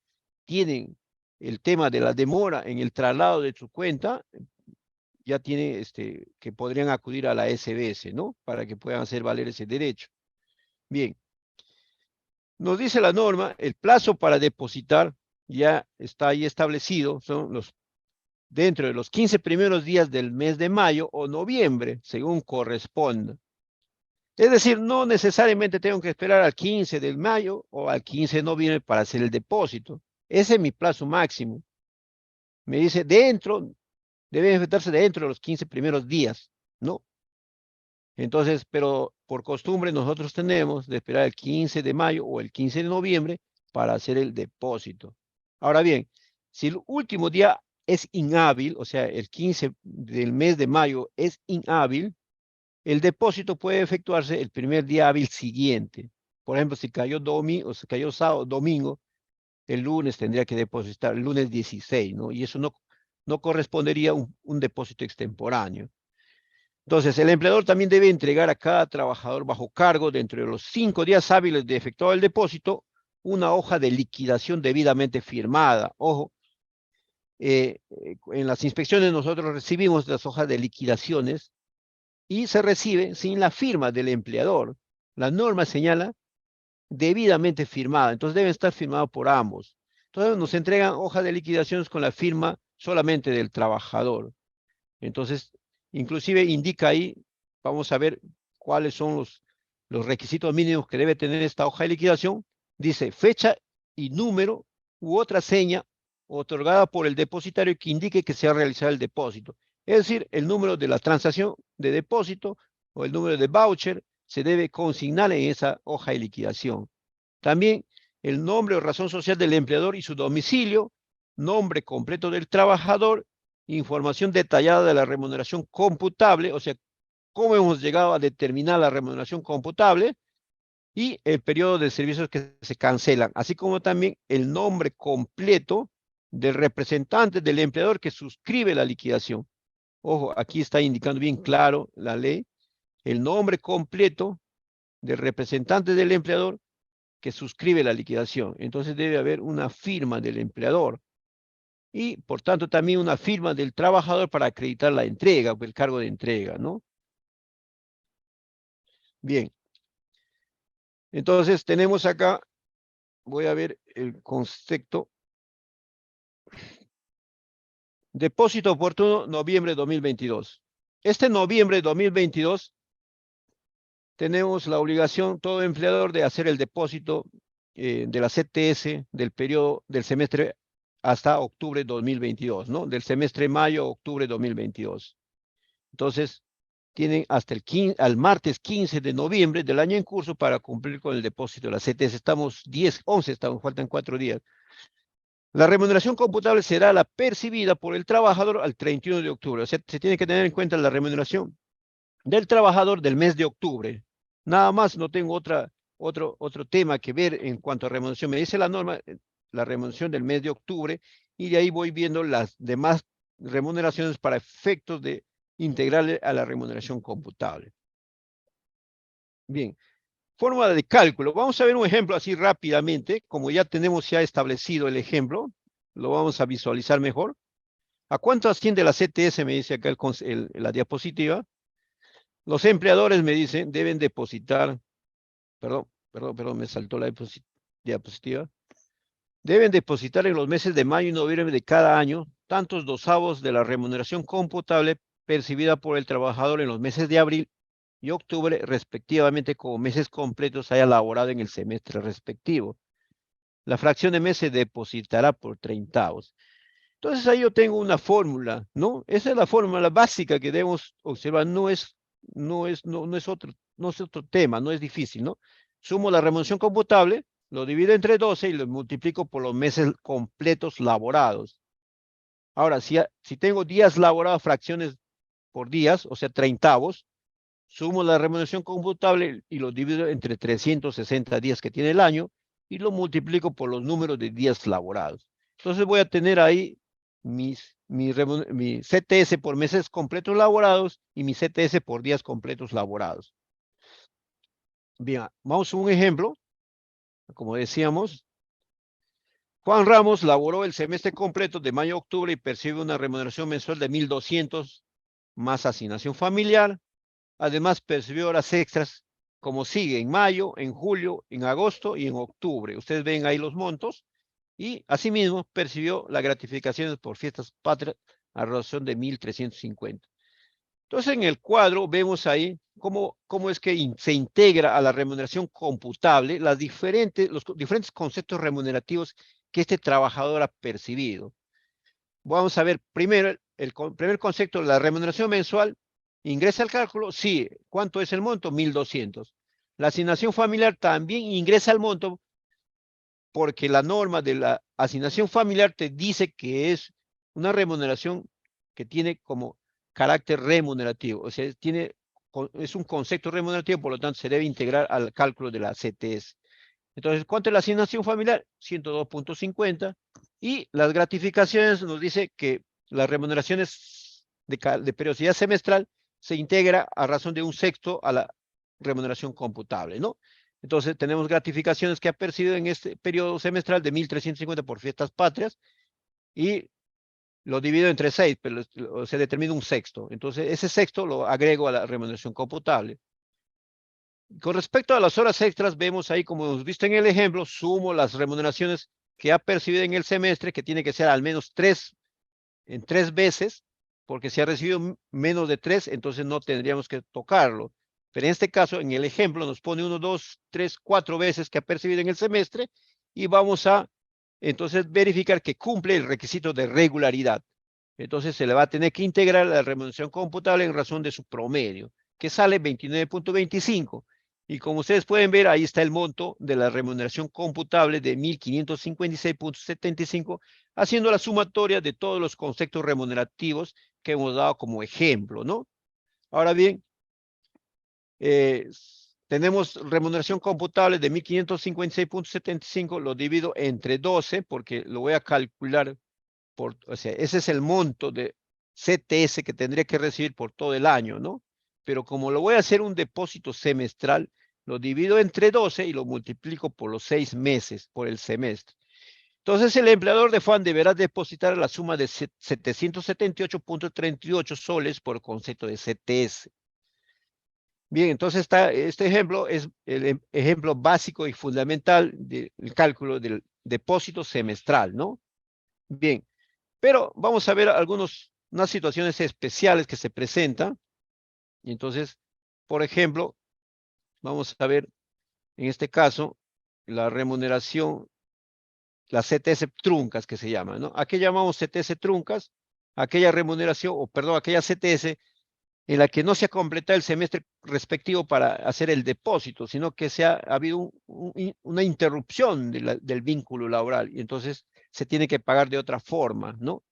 tienen el tema de la demora en el traslado de su cuenta, ya tiene que podrían acudir a la SBS, ¿no? Para que puedan hacer valer ese derecho. Bien. Nos dice la norma, el plazo para depositar ya está ahí establecido, son dentro de los 15 primeros días del mes de mayo o noviembre, según corresponda. Es decir, no necesariamente tengo que esperar al 15 de mayo o al 15 de noviembre para hacer el depósito. Ese es mi plazo máximo. Me dice debe efectuarse dentro de los 15 primeros días, ¿no? Entonces, pero por costumbre nosotros tenemos de esperar el 15 de mayo o el 15 de noviembre para hacer el depósito. Ahora bien, si el último día es inhábil, o sea, el 15 del mes de mayo es inhábil, el depósito puede efectuarse el primer día hábil siguiente. Por ejemplo, si cayó domingo, o si cayó sábado, domingo, el lunes tendría que depositar, el lunes 16, ¿no? Y eso no correspondería a un depósito extemporáneo. Entonces, el empleador también debe entregar a cada trabajador bajo cargo, dentro de los 5 días hábiles de efectuar el depósito, una hoja de liquidación debidamente firmada. Ojo, en las inspecciones nosotros recibimos las hojas de liquidaciones y se recibe sin la firma del empleador. La norma señala debidamente firmada, entonces deben estar firmados por ambos. Entonces nos entregan hojas de liquidaciones con la firma solamente del trabajador. Entonces, inclusive indica ahí, vamos a ver cuáles son los requisitos mínimos que debe tener esta hoja de liquidación. Dice fecha y número u otra seña otorgada por el depositario que indique que se ha realizado el depósito. Es decir, el número de la transacción de depósito o el número de voucher se debe consignar en esa hoja de liquidación. También el nombre o razón social del empleador y su domicilio, nombre completo del trabajador, información detallada de la remuneración computable, o sea, cómo hemos llegado a determinar la remuneración computable y el periodo de servicios que se cancelan, así como también el nombre completo del representante del empleador que suscribe la liquidación. Ojo, aquí está indicando bien claro la ley, el nombre completo del representante del empleador que suscribe la liquidación. Entonces debe haber una firma del empleador y, por tanto, también una firma del trabajador para acreditar la entrega, el cargo de entrega, ¿no? Bien. Entonces tenemos acá, voy a ver el concepto. Depósito oportuno, noviembre de 2022. Este noviembre de 2022 tenemos la obligación, todo empleador, de hacer el depósito de la CTS del periodo del semestre hasta octubre de 2022, ¿no? Del semestre mayo-octubre de 2022. Entonces, tienen hasta al martes 15 de noviembre del año en curso para cumplir con el depósito de la CTS. Estamos 10, 11, faltan 4 días. La remuneración computable será la percibida por el trabajador al 31 de octubre. O sea, se tiene que tener en cuenta la remuneración del trabajador del mes de octubre. Nada más, no tengo otro tema que ver en cuanto a remuneración. Me dice la norma, la remuneración del mes de octubre, y de ahí voy viendo las demás remuneraciones para efectos de integrarle a la remuneración computable. Bien, forma de cálculo. Vamos a ver un ejemplo así rápidamente. Como ya tenemos ya establecido el ejemplo, lo vamos a visualizar mejor. ¿A cuánto asciende la CTS? Me dice acá la diapositiva. Los empleadores, me dicen, deben depositar, perdón, me saltó la diapositiva. Deben depositar en los meses de mayo y noviembre de cada año tantos dosavos de la remuneración computable percibida por el trabajador en los meses de abril y octubre, respectivamente, como meses completos haya laborado en el semestre respectivo. La fracción de mes se depositará por 30avos. Entonces ahí yo tengo una fórmula, ¿no? Esa es la fórmula básica que debemos observar, no es no es otro tema, no es difícil, ¿no? Sumo la remuneración computable, lo divido entre 12 y lo multiplico por los meses completos laborados. Ahora, si tengo días laborados, fracciones por días, o sea, treintavos, sumo la remuneración computable y lo divido entre 360 días que tiene el año y lo multiplico por los números de días laborados. Entonces voy a tener ahí mi CTS por meses completos laborados y mi CTS por días completos laborados. Bien, vamos a un ejemplo. Como decíamos, Juan Ramos laboró el semestre completo de mayo a octubre y percibe una remuneración mensual de 1.200 más asignación familiar. Además, percibió horas extras como sigue en mayo, en julio, en agosto y en octubre. Ustedes ven ahí los montos y asimismo percibió las gratificaciones por fiestas patrias a razón de 1.350. Entonces, en el cuadro vemos ahí cómo es que se integra a la remuneración computable los diferentes conceptos remunerativos que este trabajador ha percibido. Vamos a ver primero el primer concepto, la remuneración mensual. ¿Ingresa al cálculo? Sí. ¿Cuánto es el monto? 1.200. La asignación familiar también ingresa al monto porque la norma de la asignación familiar te dice que es una remuneración que tiene como carácter remunerativo, o sea, es un concepto remunerativo, por lo tanto se debe integrar al cálculo de la CTS. Entonces, ¿cuánto es la asignación familiar? 102.50. Y las gratificaciones nos dice que las remuneraciones de periodicidad semestral se integra a razón de un sexto a la remuneración computable, ¿no? Entonces, tenemos gratificaciones que ha percibido en este periodo semestral de 1.350 por fiestas patrias y lo divido entre 6, pero se determina un sexto. Entonces, ese sexto lo agrego a la remuneración computable. Con respecto a las horas extras, vemos ahí, como hemos visto en el ejemplo, sumo las remuneraciones que ha percibido en el semestre, que tiene que ser al menos en 3 veces, porque si ha recibido menos de 3, entonces no tendríamos que tocarlo. Pero en este caso, en el ejemplo, nos pone 1, 2, 3, 4 veces que ha percibido en el semestre y vamos a entonces verificar que cumple el requisito de regularidad. Entonces se le va a tener que integrar la remuneración computable en razón de su promedio, que sale 29.25. Y como ustedes pueden ver, ahí está el monto de la remuneración computable de 1.556.75, haciendo la sumatoria de todos los conceptos remunerativos que hemos dado como ejemplo, ¿no? Ahora bien, tenemos remuneración computable de 1.556.75, lo divido entre 12, porque lo voy a calcular o sea, ese es el monto de CTS que tendría que recibir por todo el año, ¿no? Pero como lo voy a hacer un depósito semestral, lo divido entre 12 y lo multiplico por los 6 meses, por el semestre. Entonces, el empleador de FAN deberá depositar la suma de 778.38 soles por concepto de CTS. Bien, entonces este ejemplo es el ejemplo básico y fundamental del cálculo del depósito semestral, ¿no? Bien, pero vamos a ver unas situaciones especiales que se presentan. Y entonces, por ejemplo, vamos a ver en este caso la remuneración, las CTS truncas que se llaman, ¿no? ¿A qué llamamos CTS truncas? Aquella remuneración, o perdón, aquella CTS en la que no se ha completado el semestre respectivo para hacer el depósito, sino que ha habido una interrupción del vínculo laboral y entonces se tiene que pagar de otra forma, ¿no?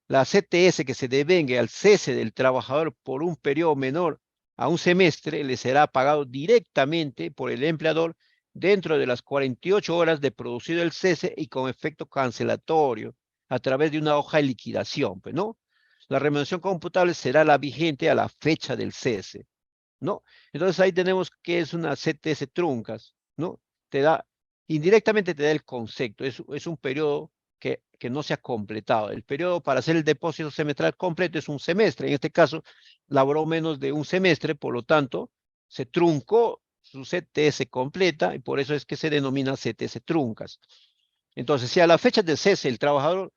La CTS que se devengue al cese del trabajador por un periodo menor a un semestre le será pagado directamente por el empleador dentro de las 48 horas de producido el cese y con efecto cancelatorio a través de una hoja de liquidación, pues, ¿no? La remuneración computable será la vigente a la fecha del cese, ¿no? Entonces ahí tenemos que es una CTS truncas, ¿no? Indirectamente te da el concepto, es un periodo que no se ha completado. El periodo para hacer el depósito semestral completo es un semestre. En este caso, laboró menos de un semestre, por lo tanto, se truncó su CTS completa y por eso es que se denomina CTS truncas. Entonces, si a la fecha de cese el trabajador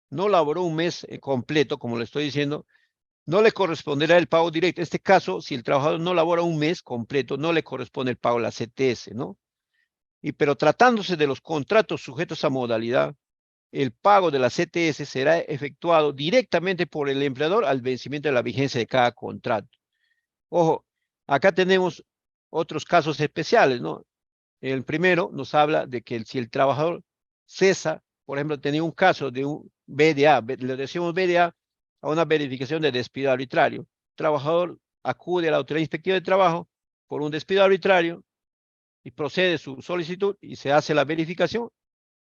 no laboró un mes completo, como le estoy diciendo, no le corresponderá el pago directo. En este caso, si el trabajador no labora un mes completo, no le corresponde el pago a la CTS, ¿no? Pero tratándose de los contratos sujetos a modalidad, el pago de la CTS será efectuado directamente por el empleador al vencimiento de la vigencia de cada contrato. Ojo, acá tenemos otros casos especiales, ¿no? El primero nos habla de que si el trabajador cesa, por ejemplo, tenía un caso de un BDA, le decimos BDA a una verificación de despido arbitrario. El trabajador acude a la autoridad inspectiva de trabajo por un despido arbitrario y procede su solicitud y se hace la verificación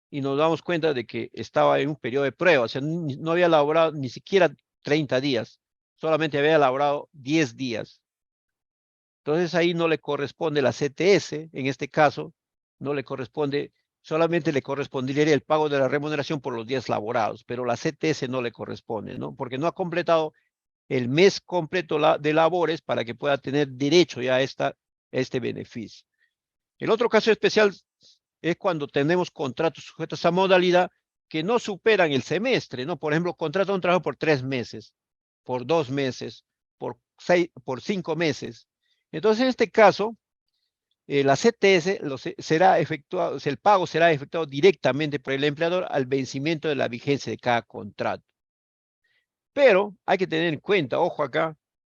y nos damos cuenta de que estaba en un periodo de prueba, o sea, no había laborado ni siquiera 30 días, solamente había laborado 10 días. Entonces ahí no le corresponde la CTS, en este caso, no le corresponde, solamente le correspondería el pago de la remuneración por los días laborados, pero la CTS no le corresponde, ¿no? Porque no ha completado el mes completo de labores para que pueda tener derecho ya a este beneficio. El otro caso especial es cuando tenemos contratos sujetos a modalidad que no superan el semestre, ¿no? Por ejemplo, contrata un trabajo por 3 meses, por 2 meses, por 5 meses. Entonces, en este caso, la CTS será efectuado, o sea, el pago será efectuado directamente por el empleador al vencimiento de la vigencia de cada contrato. Pero hay que tener en cuenta, ojo acá,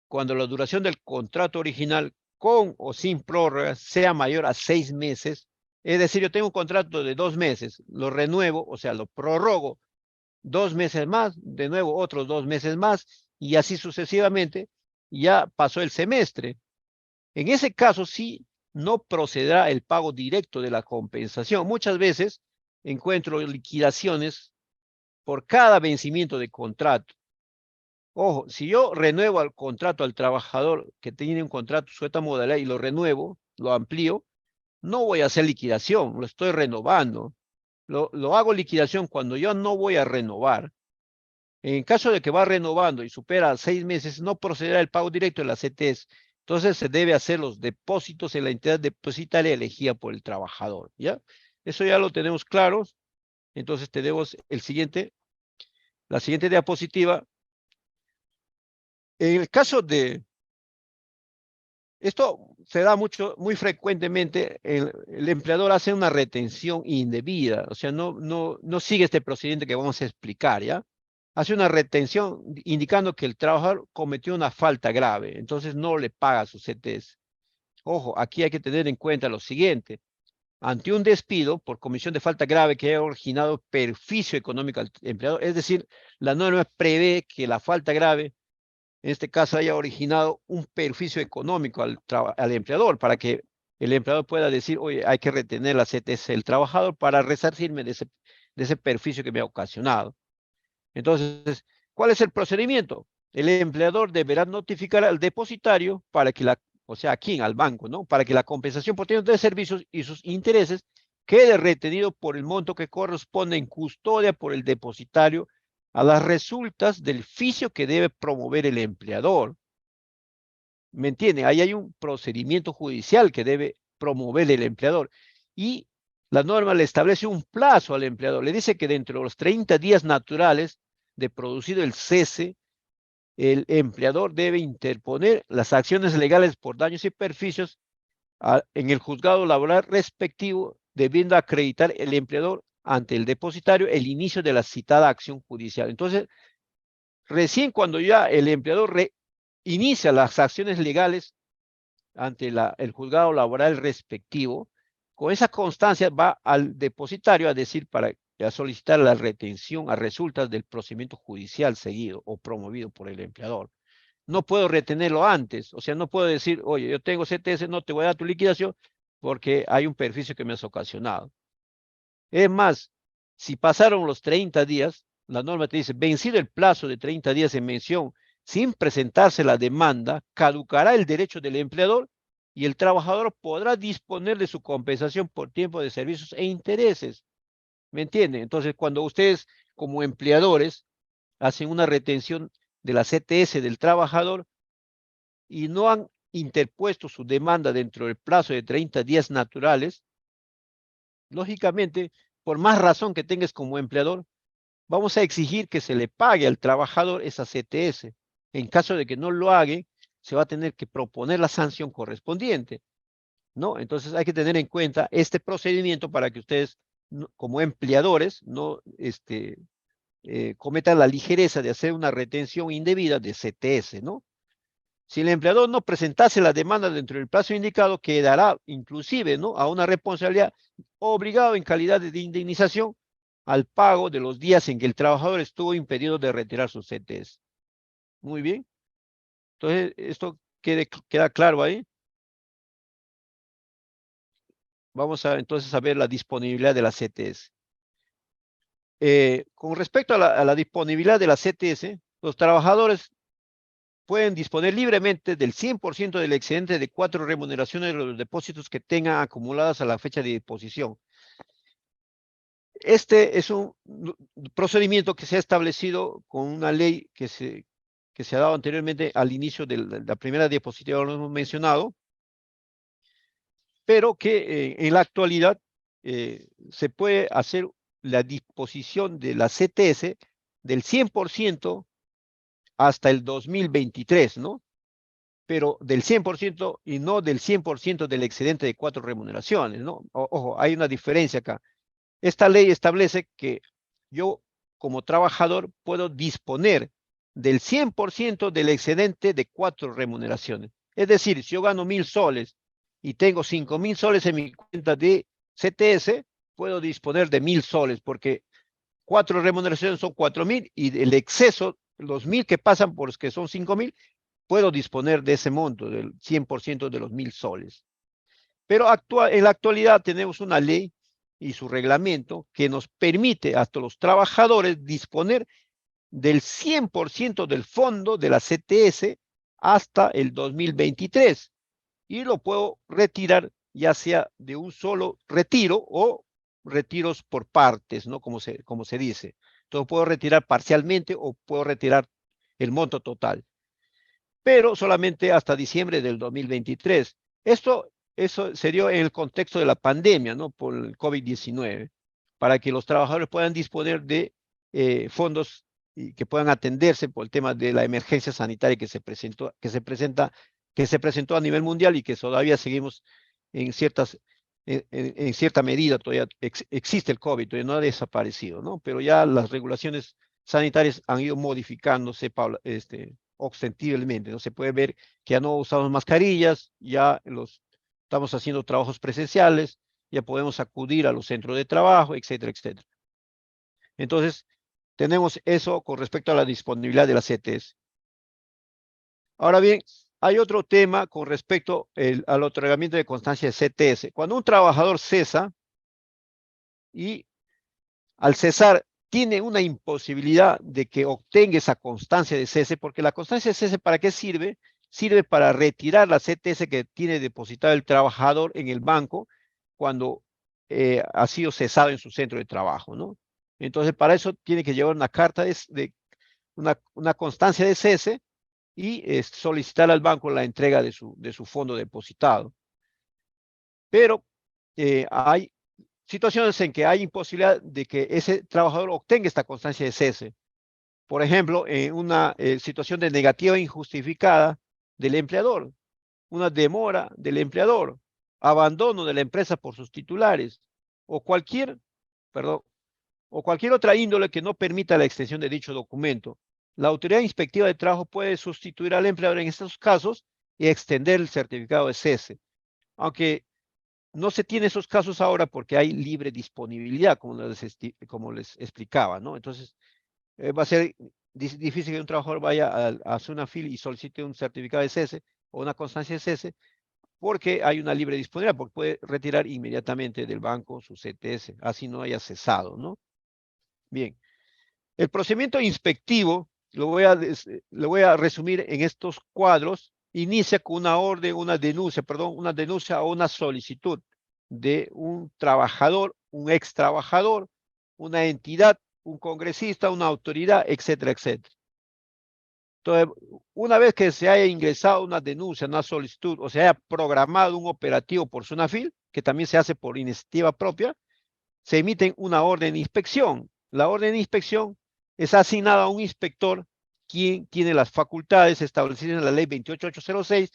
cuando la duración del contrato original con o sin prórroga sea mayor a 6 meses, es decir, yo tengo un contrato de 2 meses, lo renuevo, o sea, lo prorrogo 2 meses más, de nuevo otros 2 meses más, y así sucesivamente, ya pasó el semestre. En ese caso, sí, no procederá el pago directo de la compensación. Muchas veces encuentro liquidaciones por cada vencimiento de contrato. Ojo, si yo renuevo el contrato al trabajador que tiene un contrato sujeto a modalidad y lo renuevo, lo amplío, no voy a hacer liquidación, lo estoy renovando. Lo hago liquidación cuando yo no voy a renovar. En caso de que va renovando y supera 6 meses, no procederá el pago directo de la CTS. Entonces se debe hacer los depósitos en la entidad depositaria elegida por el trabajador, ¿ya? Eso ya lo tenemos claro. Entonces tenemos la siguiente diapositiva. En el caso de, esto se da muy frecuentemente, el empleador hace una retención indebida, o sea, no sigue este procedimiento que vamos a explicar, ¿ya? Hace una retención indicando que el trabajador cometió una falta grave, entonces no le paga su CTS. Ojo, aquí hay que tener en cuenta lo siguiente. Ante un despido por comisión de falta grave que haya originado perjuicio económico al empleador, es decir, la norma prevé que la falta grave en este caso haya originado un perjuicio económico al empleador para que el empleador pueda decir, oye, hay que retener la CTS del trabajador para resarcirme de ese perjuicio que me ha ocasionado. Entonces, ¿cuál es el procedimiento? El empleador deberá notificar al depositario para que o sea, ¿a quién? Al banco, ¿no? Para que la compensación por tiempo de servicios y sus intereses quede retenido por el monto que corresponde en custodia por el depositario a las resultas del oficio que debe promover el empleador. ¿Me entiende? Ahí hay un procedimiento judicial que debe promover el empleador. Y la norma le establece un plazo al empleador. Le dice que dentro de los 30 días naturales de producido el cese, el empleador debe interponer las acciones legales por daños y perjuicios en el juzgado laboral respectivo, debiendo acreditar el empleador ante el depositario el inicio de la citada acción judicial. Entonces, recién cuando ya el empleador inicia las acciones legales ante el juzgado laboral respectivo, con esa constancia va al depositario a decir a solicitar la retención a resultas del procedimiento judicial seguido o promovido por el empleador. No puedo retenerlo antes, o sea, no puedo decir, oye, yo tengo CTS, no te voy a dar tu liquidación porque hay un perjuicio que me has ocasionado. Es más, si pasaron los 30 días, la norma te dice, vencido el plazo de 30 días en mención, sin presentarse la demanda, caducará el derecho del empleador y el trabajador podrá disponer de su compensación por tiempo de servicios e intereses. ¿Me entienden? Entonces, cuando ustedes como empleadores hacen una retención de la CTS del trabajador y no han interpuesto su demanda dentro del plazo de 30 días naturales, lógicamente, por más razón que tengas como empleador, vamos a exigir que se le pague al trabajador esa CTS. En caso de que no lo haga, se va a tener que proponer la sanción correspondiente, ¿no? Entonces hay que tener en cuenta este procedimiento para que ustedes, como empleadores, no cometan la ligereza de hacer una retención indebida de CTS, ¿no? Si el empleador no presentase la demanda dentro del plazo indicado, quedará inclusive, ¿no?, a una responsabilidad obligado en calidad de indemnización al pago de los días en que el trabajador estuvo impedido de retirar sus CTS. Muy bien. Entonces, esto queda claro ahí. Vamos a entonces a ver la disponibilidad de la CTS. Con respecto a la disponibilidad de la CTS, los trabajadores pueden disponer libremente del 100% del excedente de 4 remuneraciones de los depósitos que tengan acumuladas a la fecha de disposición. Este es un procedimiento que se ha establecido con una ley que se ha dado anteriormente al inicio de la primera diapositiva, lo hemos mencionado, pero que en la actualidad se puede hacer la disposición de la CTS del 100% hasta el 2023, ¿no? Pero del 100% y no del 100% del excedente de 4 remuneraciones, ¿no? Ojo, hay una diferencia acá. Esta ley establece que yo, como trabajador, puedo disponer del 100% del excedente de 4 remuneraciones. Es decir, si yo gano 1.000 soles y tengo 5.000 soles en mi cuenta de CTS, puedo disponer de 1.000 soles, porque 4 remuneraciones son 4.000 y el exceso, los 1.000 que pasan por los que son 5.000, puedo disponer de ese monto, del 100% de los 1.000 soles. Pero en la actualidad tenemos una ley y su reglamento que nos permite hasta los trabajadores disponer del 100% del fondo de la CTS hasta el 2023. Y lo puedo retirar ya sea de un solo retiro o retiros por partes, ¿no? Como se dice. Entonces puedo retirar parcialmente o puedo retirar el monto total, pero solamente hasta diciembre del 2023. Eso se dio en el contexto de la pandemia, ¿no?, por el COVID-19, para que los trabajadores puedan disponer de fondos y que puedan atenderse por el tema de la emergencia sanitaria que se presentó a nivel mundial y que todavía seguimos en cierta medida, todavía existe el COVID, todavía no ha desaparecido, ¿no? Pero ya las regulaciones sanitarias han ido modificándose ostensiblemente, ¿no? Se puede ver que ya no usamos mascarillas, ya estamos haciendo trabajos presenciales, ya podemos acudir a los centros de trabajo, etcétera, etcétera. Entonces, tenemos eso con respecto a la disponibilidad de las CTS. Ahora bien, hay otro tema con respecto al otorgamiento de constancia de CTS. Cuando un trabajador cesa y al cesar tiene una imposibilidad de que obtenga esa constancia de cese, porque la constancia de cese, ¿para qué sirve? Sirve para retirar la CTS que tiene depositado el trabajador en el banco cuando ha sido cesado en su centro de trabajo, ¿no? Entonces, para eso tiene que llevar una carta una constancia de cese y solicitar al banco la entrega de su fondo depositado. Pero hay situaciones en que hay imposibilidad de que ese trabajador obtenga esta constancia de cese. Por ejemplo, en una situación de negativa injustificada del empleador, una demora del empleador, abandono de la empresa por sus titulares o o cualquier otra índole que no permita la extensión de dicho documento. La autoridad inspectiva de trabajo puede sustituir al empleador en estos casos y extender el certificado de cese, aunque no se tiene esos casos ahora porque hay libre disponibilidad, como les explicaba, ¿no? Entonces, va a ser difícil que un trabajador vaya a SUNAFIL y solicite un certificado de cese o una constancia de cese porque hay una libre disponibilidad, porque puede retirar inmediatamente del banco su CTS, así no haya cesado, ¿no? Bien, el procedimiento inspectivo, lo voy a resumir en estos cuadros. Inicia con una denuncia o una solicitud de un trabajador, un ex trabajador, una entidad, un congresista, una autoridad, etcétera, etcétera. Entonces, una vez que se haya ingresado una denuncia, una solicitud, o se haya programado un operativo por SUNAFIL, que también se hace por iniciativa propia, se emite una orden de inspección. La orden de inspección es asignada a un inspector quien tiene las facultades establecidas en la ley 28806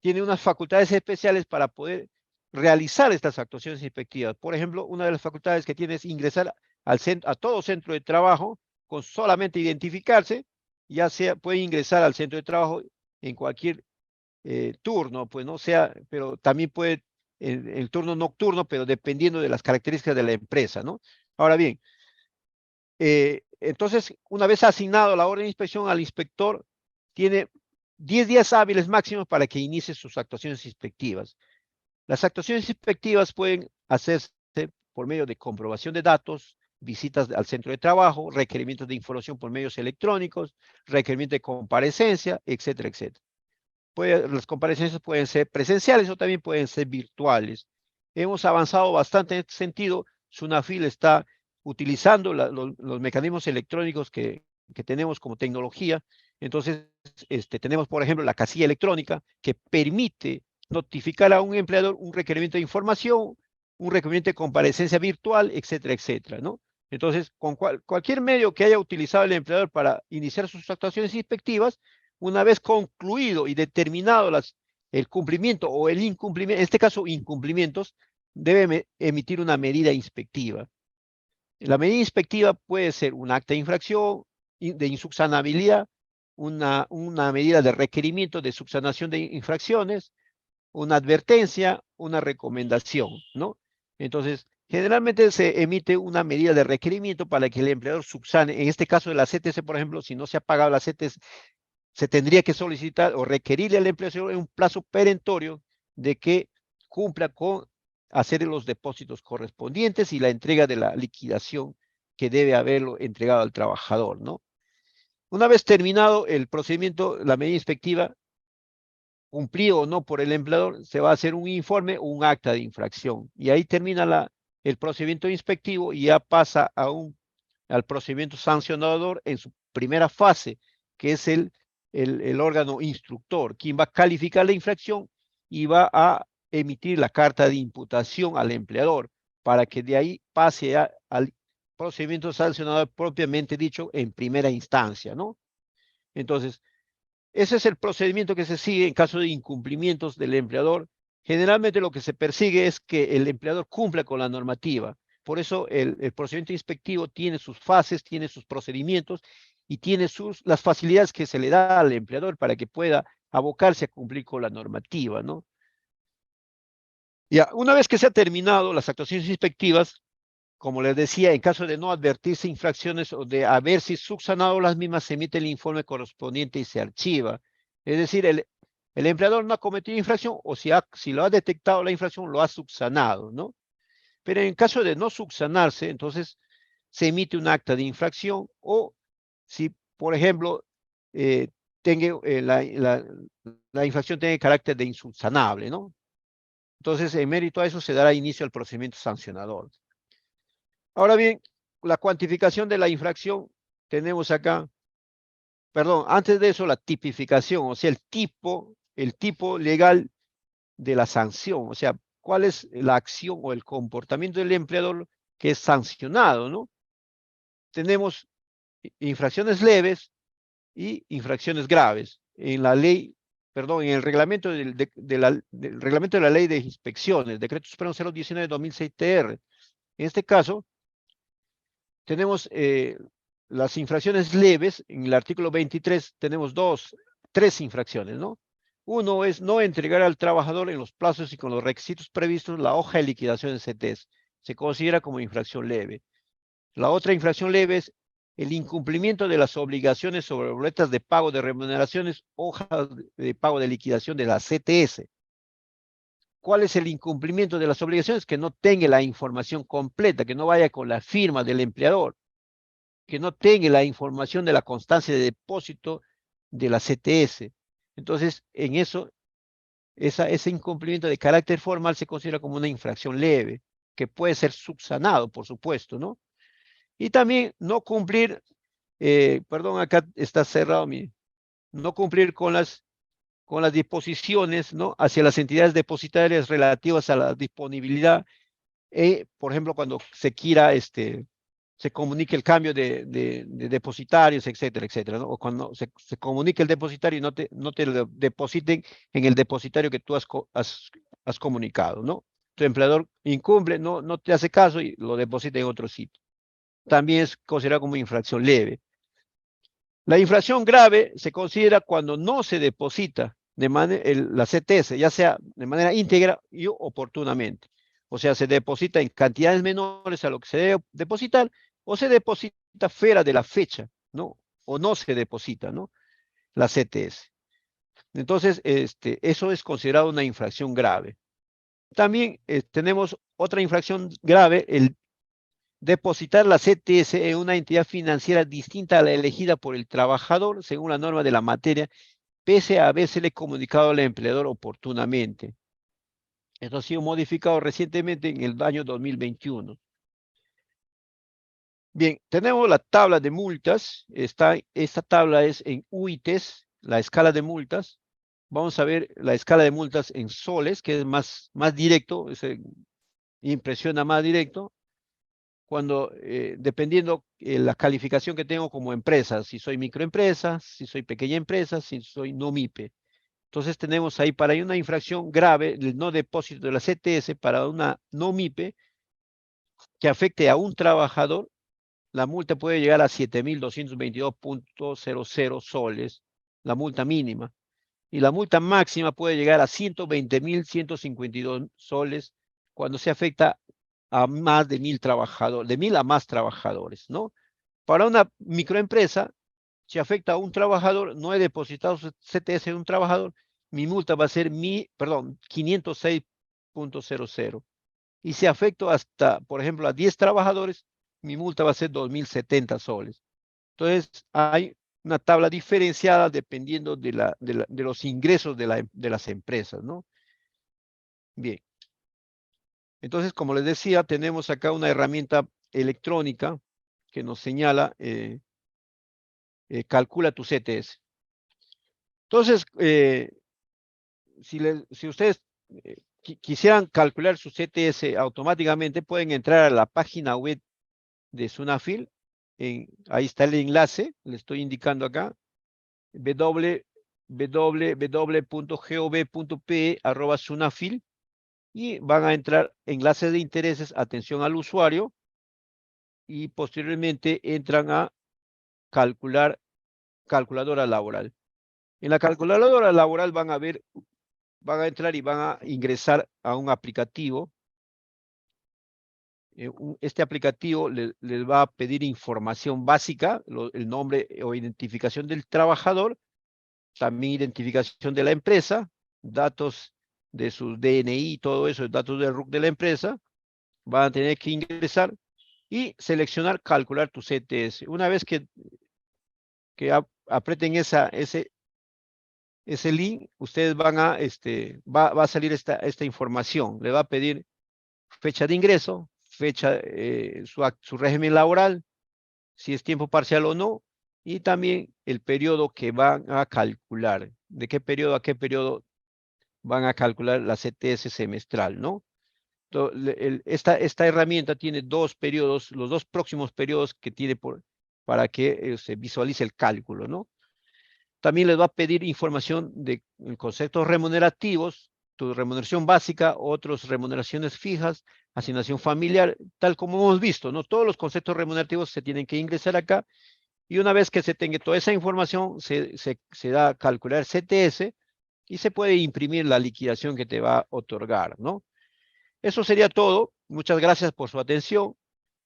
tiene unas facultades especiales para poder realizar estas actuaciones inspectivas. Por ejemplo, una de las facultades que tiene es ingresar a todo centro de trabajo con solamente identificarse ya sea, puede ingresar al centro de trabajo en cualquier turno, pues no sea, pero también puede el turno nocturno, pero dependiendo de las características de la empresa, ¿no? Ahora bien, entonces, una vez asignado la orden de inspección al inspector, tiene 10 días hábiles máximos para que inicie sus actuaciones inspectivas. Las actuaciones inspectivas pueden hacerse por medio de comprobación de datos, visitas al centro de trabajo, requerimientos de información por medios electrónicos, requerimiento de comparecencia, etcétera, etcétera. Las comparecencias pueden ser presenciales o también pueden ser virtuales. Hemos avanzado bastante en este sentido. SUNAFIL está utilizando los mecanismos electrónicos que tenemos como tecnología. Entonces, tenemos, por ejemplo, la casilla electrónica que permite notificar a un empleador un requerimiento de información, un requerimiento de comparecencia virtual, etcétera, etcétera, ¿no? Entonces, con cualquier medio que haya utilizado el empleador para iniciar sus actuaciones inspectivas, una vez concluido y determinado el cumplimiento o el incumplimiento, en este caso incumplimientos, debe emitir una medida inspectiva. La medida inspectiva puede ser un acta de infracción, de insubsanabilidad, una medida de requerimiento de subsanación de infracciones, una advertencia, una recomendación, ¿no? Entonces, generalmente se emite una medida de requerimiento para que el empleador subsane. En este caso de la CTS, por ejemplo, si no se ha pagado la CTS, se tendría que solicitar o requerirle al empleador en un plazo perentorio de que cumpla con hacer los depósitos correspondientes y la entrega de la liquidación que debe haberlo entregado al trabajador, ¿no? Una vez terminado el procedimiento, la medida inspectiva, cumplido o no por el empleador, se va a hacer un informe o un acta de infracción. Y ahí termina el procedimiento inspectivo y ya pasa al procedimiento sancionador en su primera fase, que es el órgano instructor, quien va a calificar la infracción y va a emitir la carta de imputación al empleador para que de ahí pase al procedimiento sancionador propiamente dicho en primera instancia, ¿no? Entonces, ese es el procedimiento que se sigue en caso de incumplimientos del empleador. Generalmente lo que se persigue es que el empleador cumpla con la normativa. Por eso el procedimiento inspectivo tiene sus fases, tiene sus procedimientos y tiene las facilidades que se le da al empleador para que pueda abocarse a cumplir con la normativa, ¿no? Ya, una vez que se ha terminado las actuaciones inspectivas, como les decía, en caso de no advertirse infracciones o de haberse subsanado las mismas, se emite el informe correspondiente y se archiva. Es decir, el empleador no ha cometido infracción o si lo ha detectado la infracción, lo ha subsanado, ¿no? Pero en caso de no subsanarse, entonces se emite un acta de infracción o si, por ejemplo, eh, la infracción tiene carácter de insubsanable, ¿no? Entonces, en mérito a eso se dará inicio al procedimiento sancionador. Ahora bien, la cuantificación de la infracción, tenemos acá, perdón, antes de eso la tipificación, o sea, el tipo legal de la sanción, o sea, cuál es la acción o el comportamiento del empleador que es sancionado, ¿no? Tenemos infracciones leves y infracciones graves. En la ley, perdón, en el reglamento del reglamento de la ley de inspecciones, decreto supremo 019/2006 TR. En este caso, tenemos las infracciones leves, en el artículo 23 tenemos tres infracciones, ¿no? Uno es no entregar al trabajador en los plazos y con los requisitos previstos la hoja de liquidación de CETES. Se considera como infracción leve. La otra infracción leve es el incumplimiento de las obligaciones sobre boletas de pago de remuneraciones, hojas de pago de liquidación de la CTS. ¿Cuál es el incumplimiento de las obligaciones? Que no tenga la información completa, que no vaya con la firma del empleador, que no tenga la información de la constancia de depósito de la CTS. Entonces, en eso, ese incumplimiento de carácter formal se considera como una infracción leve, que puede ser subsanado, por supuesto, ¿no? Y también no cumplir, perdón, acá está cerrado no cumplir con las disposiciones, ¿no? Hacia las entidades depositarias relativas a la disponibilidad, por ejemplo, cuando se quiera, se comunique el cambio de depositarios, etcétera, etcétera, ¿no? O cuando se comunique el depositario y no te lo depositen en el depositario que tú has comunicado, ¿no? Tu empleador incumple, no te hace caso y lo deposita en otro sitio. También es considerado como infracción leve. La infracción grave se considera cuando no se deposita la CTS, ya sea de manera íntegra y oportunamente. O sea, se deposita en cantidades menores a lo que se debe depositar o se deposita fuera de la fecha, ¿no? O no se deposita, ¿no? La CTS. Entonces, eso es considerado una infracción grave. También tenemos otra infracción grave, el depositar la CTS en una entidad financiera distinta a la elegida por el trabajador según la norma de la materia, pese a habérsele comunicado al empleador oportunamente. Esto ha sido modificado recientemente en el año 2021. Bien, tenemos la tabla de multas. Esta tabla es en UITES, la escala de multas. Vamos a ver la escala de multas en soles, que es más directo, impresiona más directo. Cuando, dependiendo la calificación que tengo como empresa, si soy microempresa, si soy pequeña empresa, si soy no MIPE. Entonces tenemos ahí para una infracción grave, el no depósito de la CTS para una no MIPE que afecte a un trabajador, la multa puede llegar a 7.222.00 soles, la multa mínima. Y la multa máxima puede llegar a 120.152 soles cuando se afecta a más de 1.000 trabajadores, de 1.000 a más trabajadores, ¿no? Para una microempresa, si afecta a un trabajador, no he depositado CTS en un trabajador, mi multa va a ser 506.00. Y si afecto hasta, por ejemplo, a 10 trabajadores, mi multa va a ser 2.070 soles. Entonces, hay una tabla diferenciada dependiendo de los ingresos de las empresas, ¿no? Bien. Entonces, como les decía, tenemos acá una herramienta electrónica que nos señala, calcula tu CTS. Entonces, si ustedes quisieran calcular su CTS automáticamente, pueden entrar a la página web de Sunafil. Ahí está el enlace, le estoy indicando acá, www.gov.pe/sunafil, y van a entrar enlaces de intereses, atención al usuario, y posteriormente entran a calculadora laboral. En la calculadora laboral van a entrar y van a ingresar a un aplicativo. Este aplicativo les va a pedir información básica, el nombre o identificación del trabajador, también identificación de la empresa, datos de su DNI, todo eso, datos del RUC de la empresa. Van a tener que ingresar y seleccionar calcular tu CTS. Una vez que aprieten ese link, ustedes van a, va a salir esta información. Le va a pedir fecha de ingreso, su régimen laboral, si es tiempo parcial o no, y también el periodo que van a calcular, de qué periodo a qué periodo van a calcular la CTS semestral, ¿no? Esta herramienta tiene dos periodos, los dos próximos periodos que tiene para que se visualice el cálculo, ¿no? También les va a pedir información de conceptos remunerativos, tu remuneración básica, otras remuneraciones fijas, asignación familiar, tal como hemos visto, ¿no? Todos los conceptos remunerativos se tienen que ingresar acá, y una vez que se tenga toda esa información, se da a calcular CTS y se puede imprimir la liquidación que te va a otorgar, ¿no? Eso sería todo. Muchas gracias por su atención.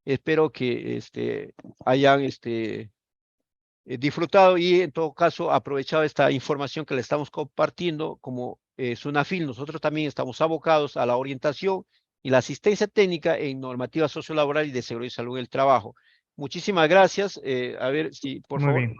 Espero que hayan disfrutado y en todo caso aprovechado esta información que le estamos compartiendo. Como Sunafil, nosotros también estamos abocados a la orientación y la asistencia técnica en normativa sociolaboral y de seguridad y salud en el trabajo. Muchísimas gracias. A ver si, por Muy favor, bien.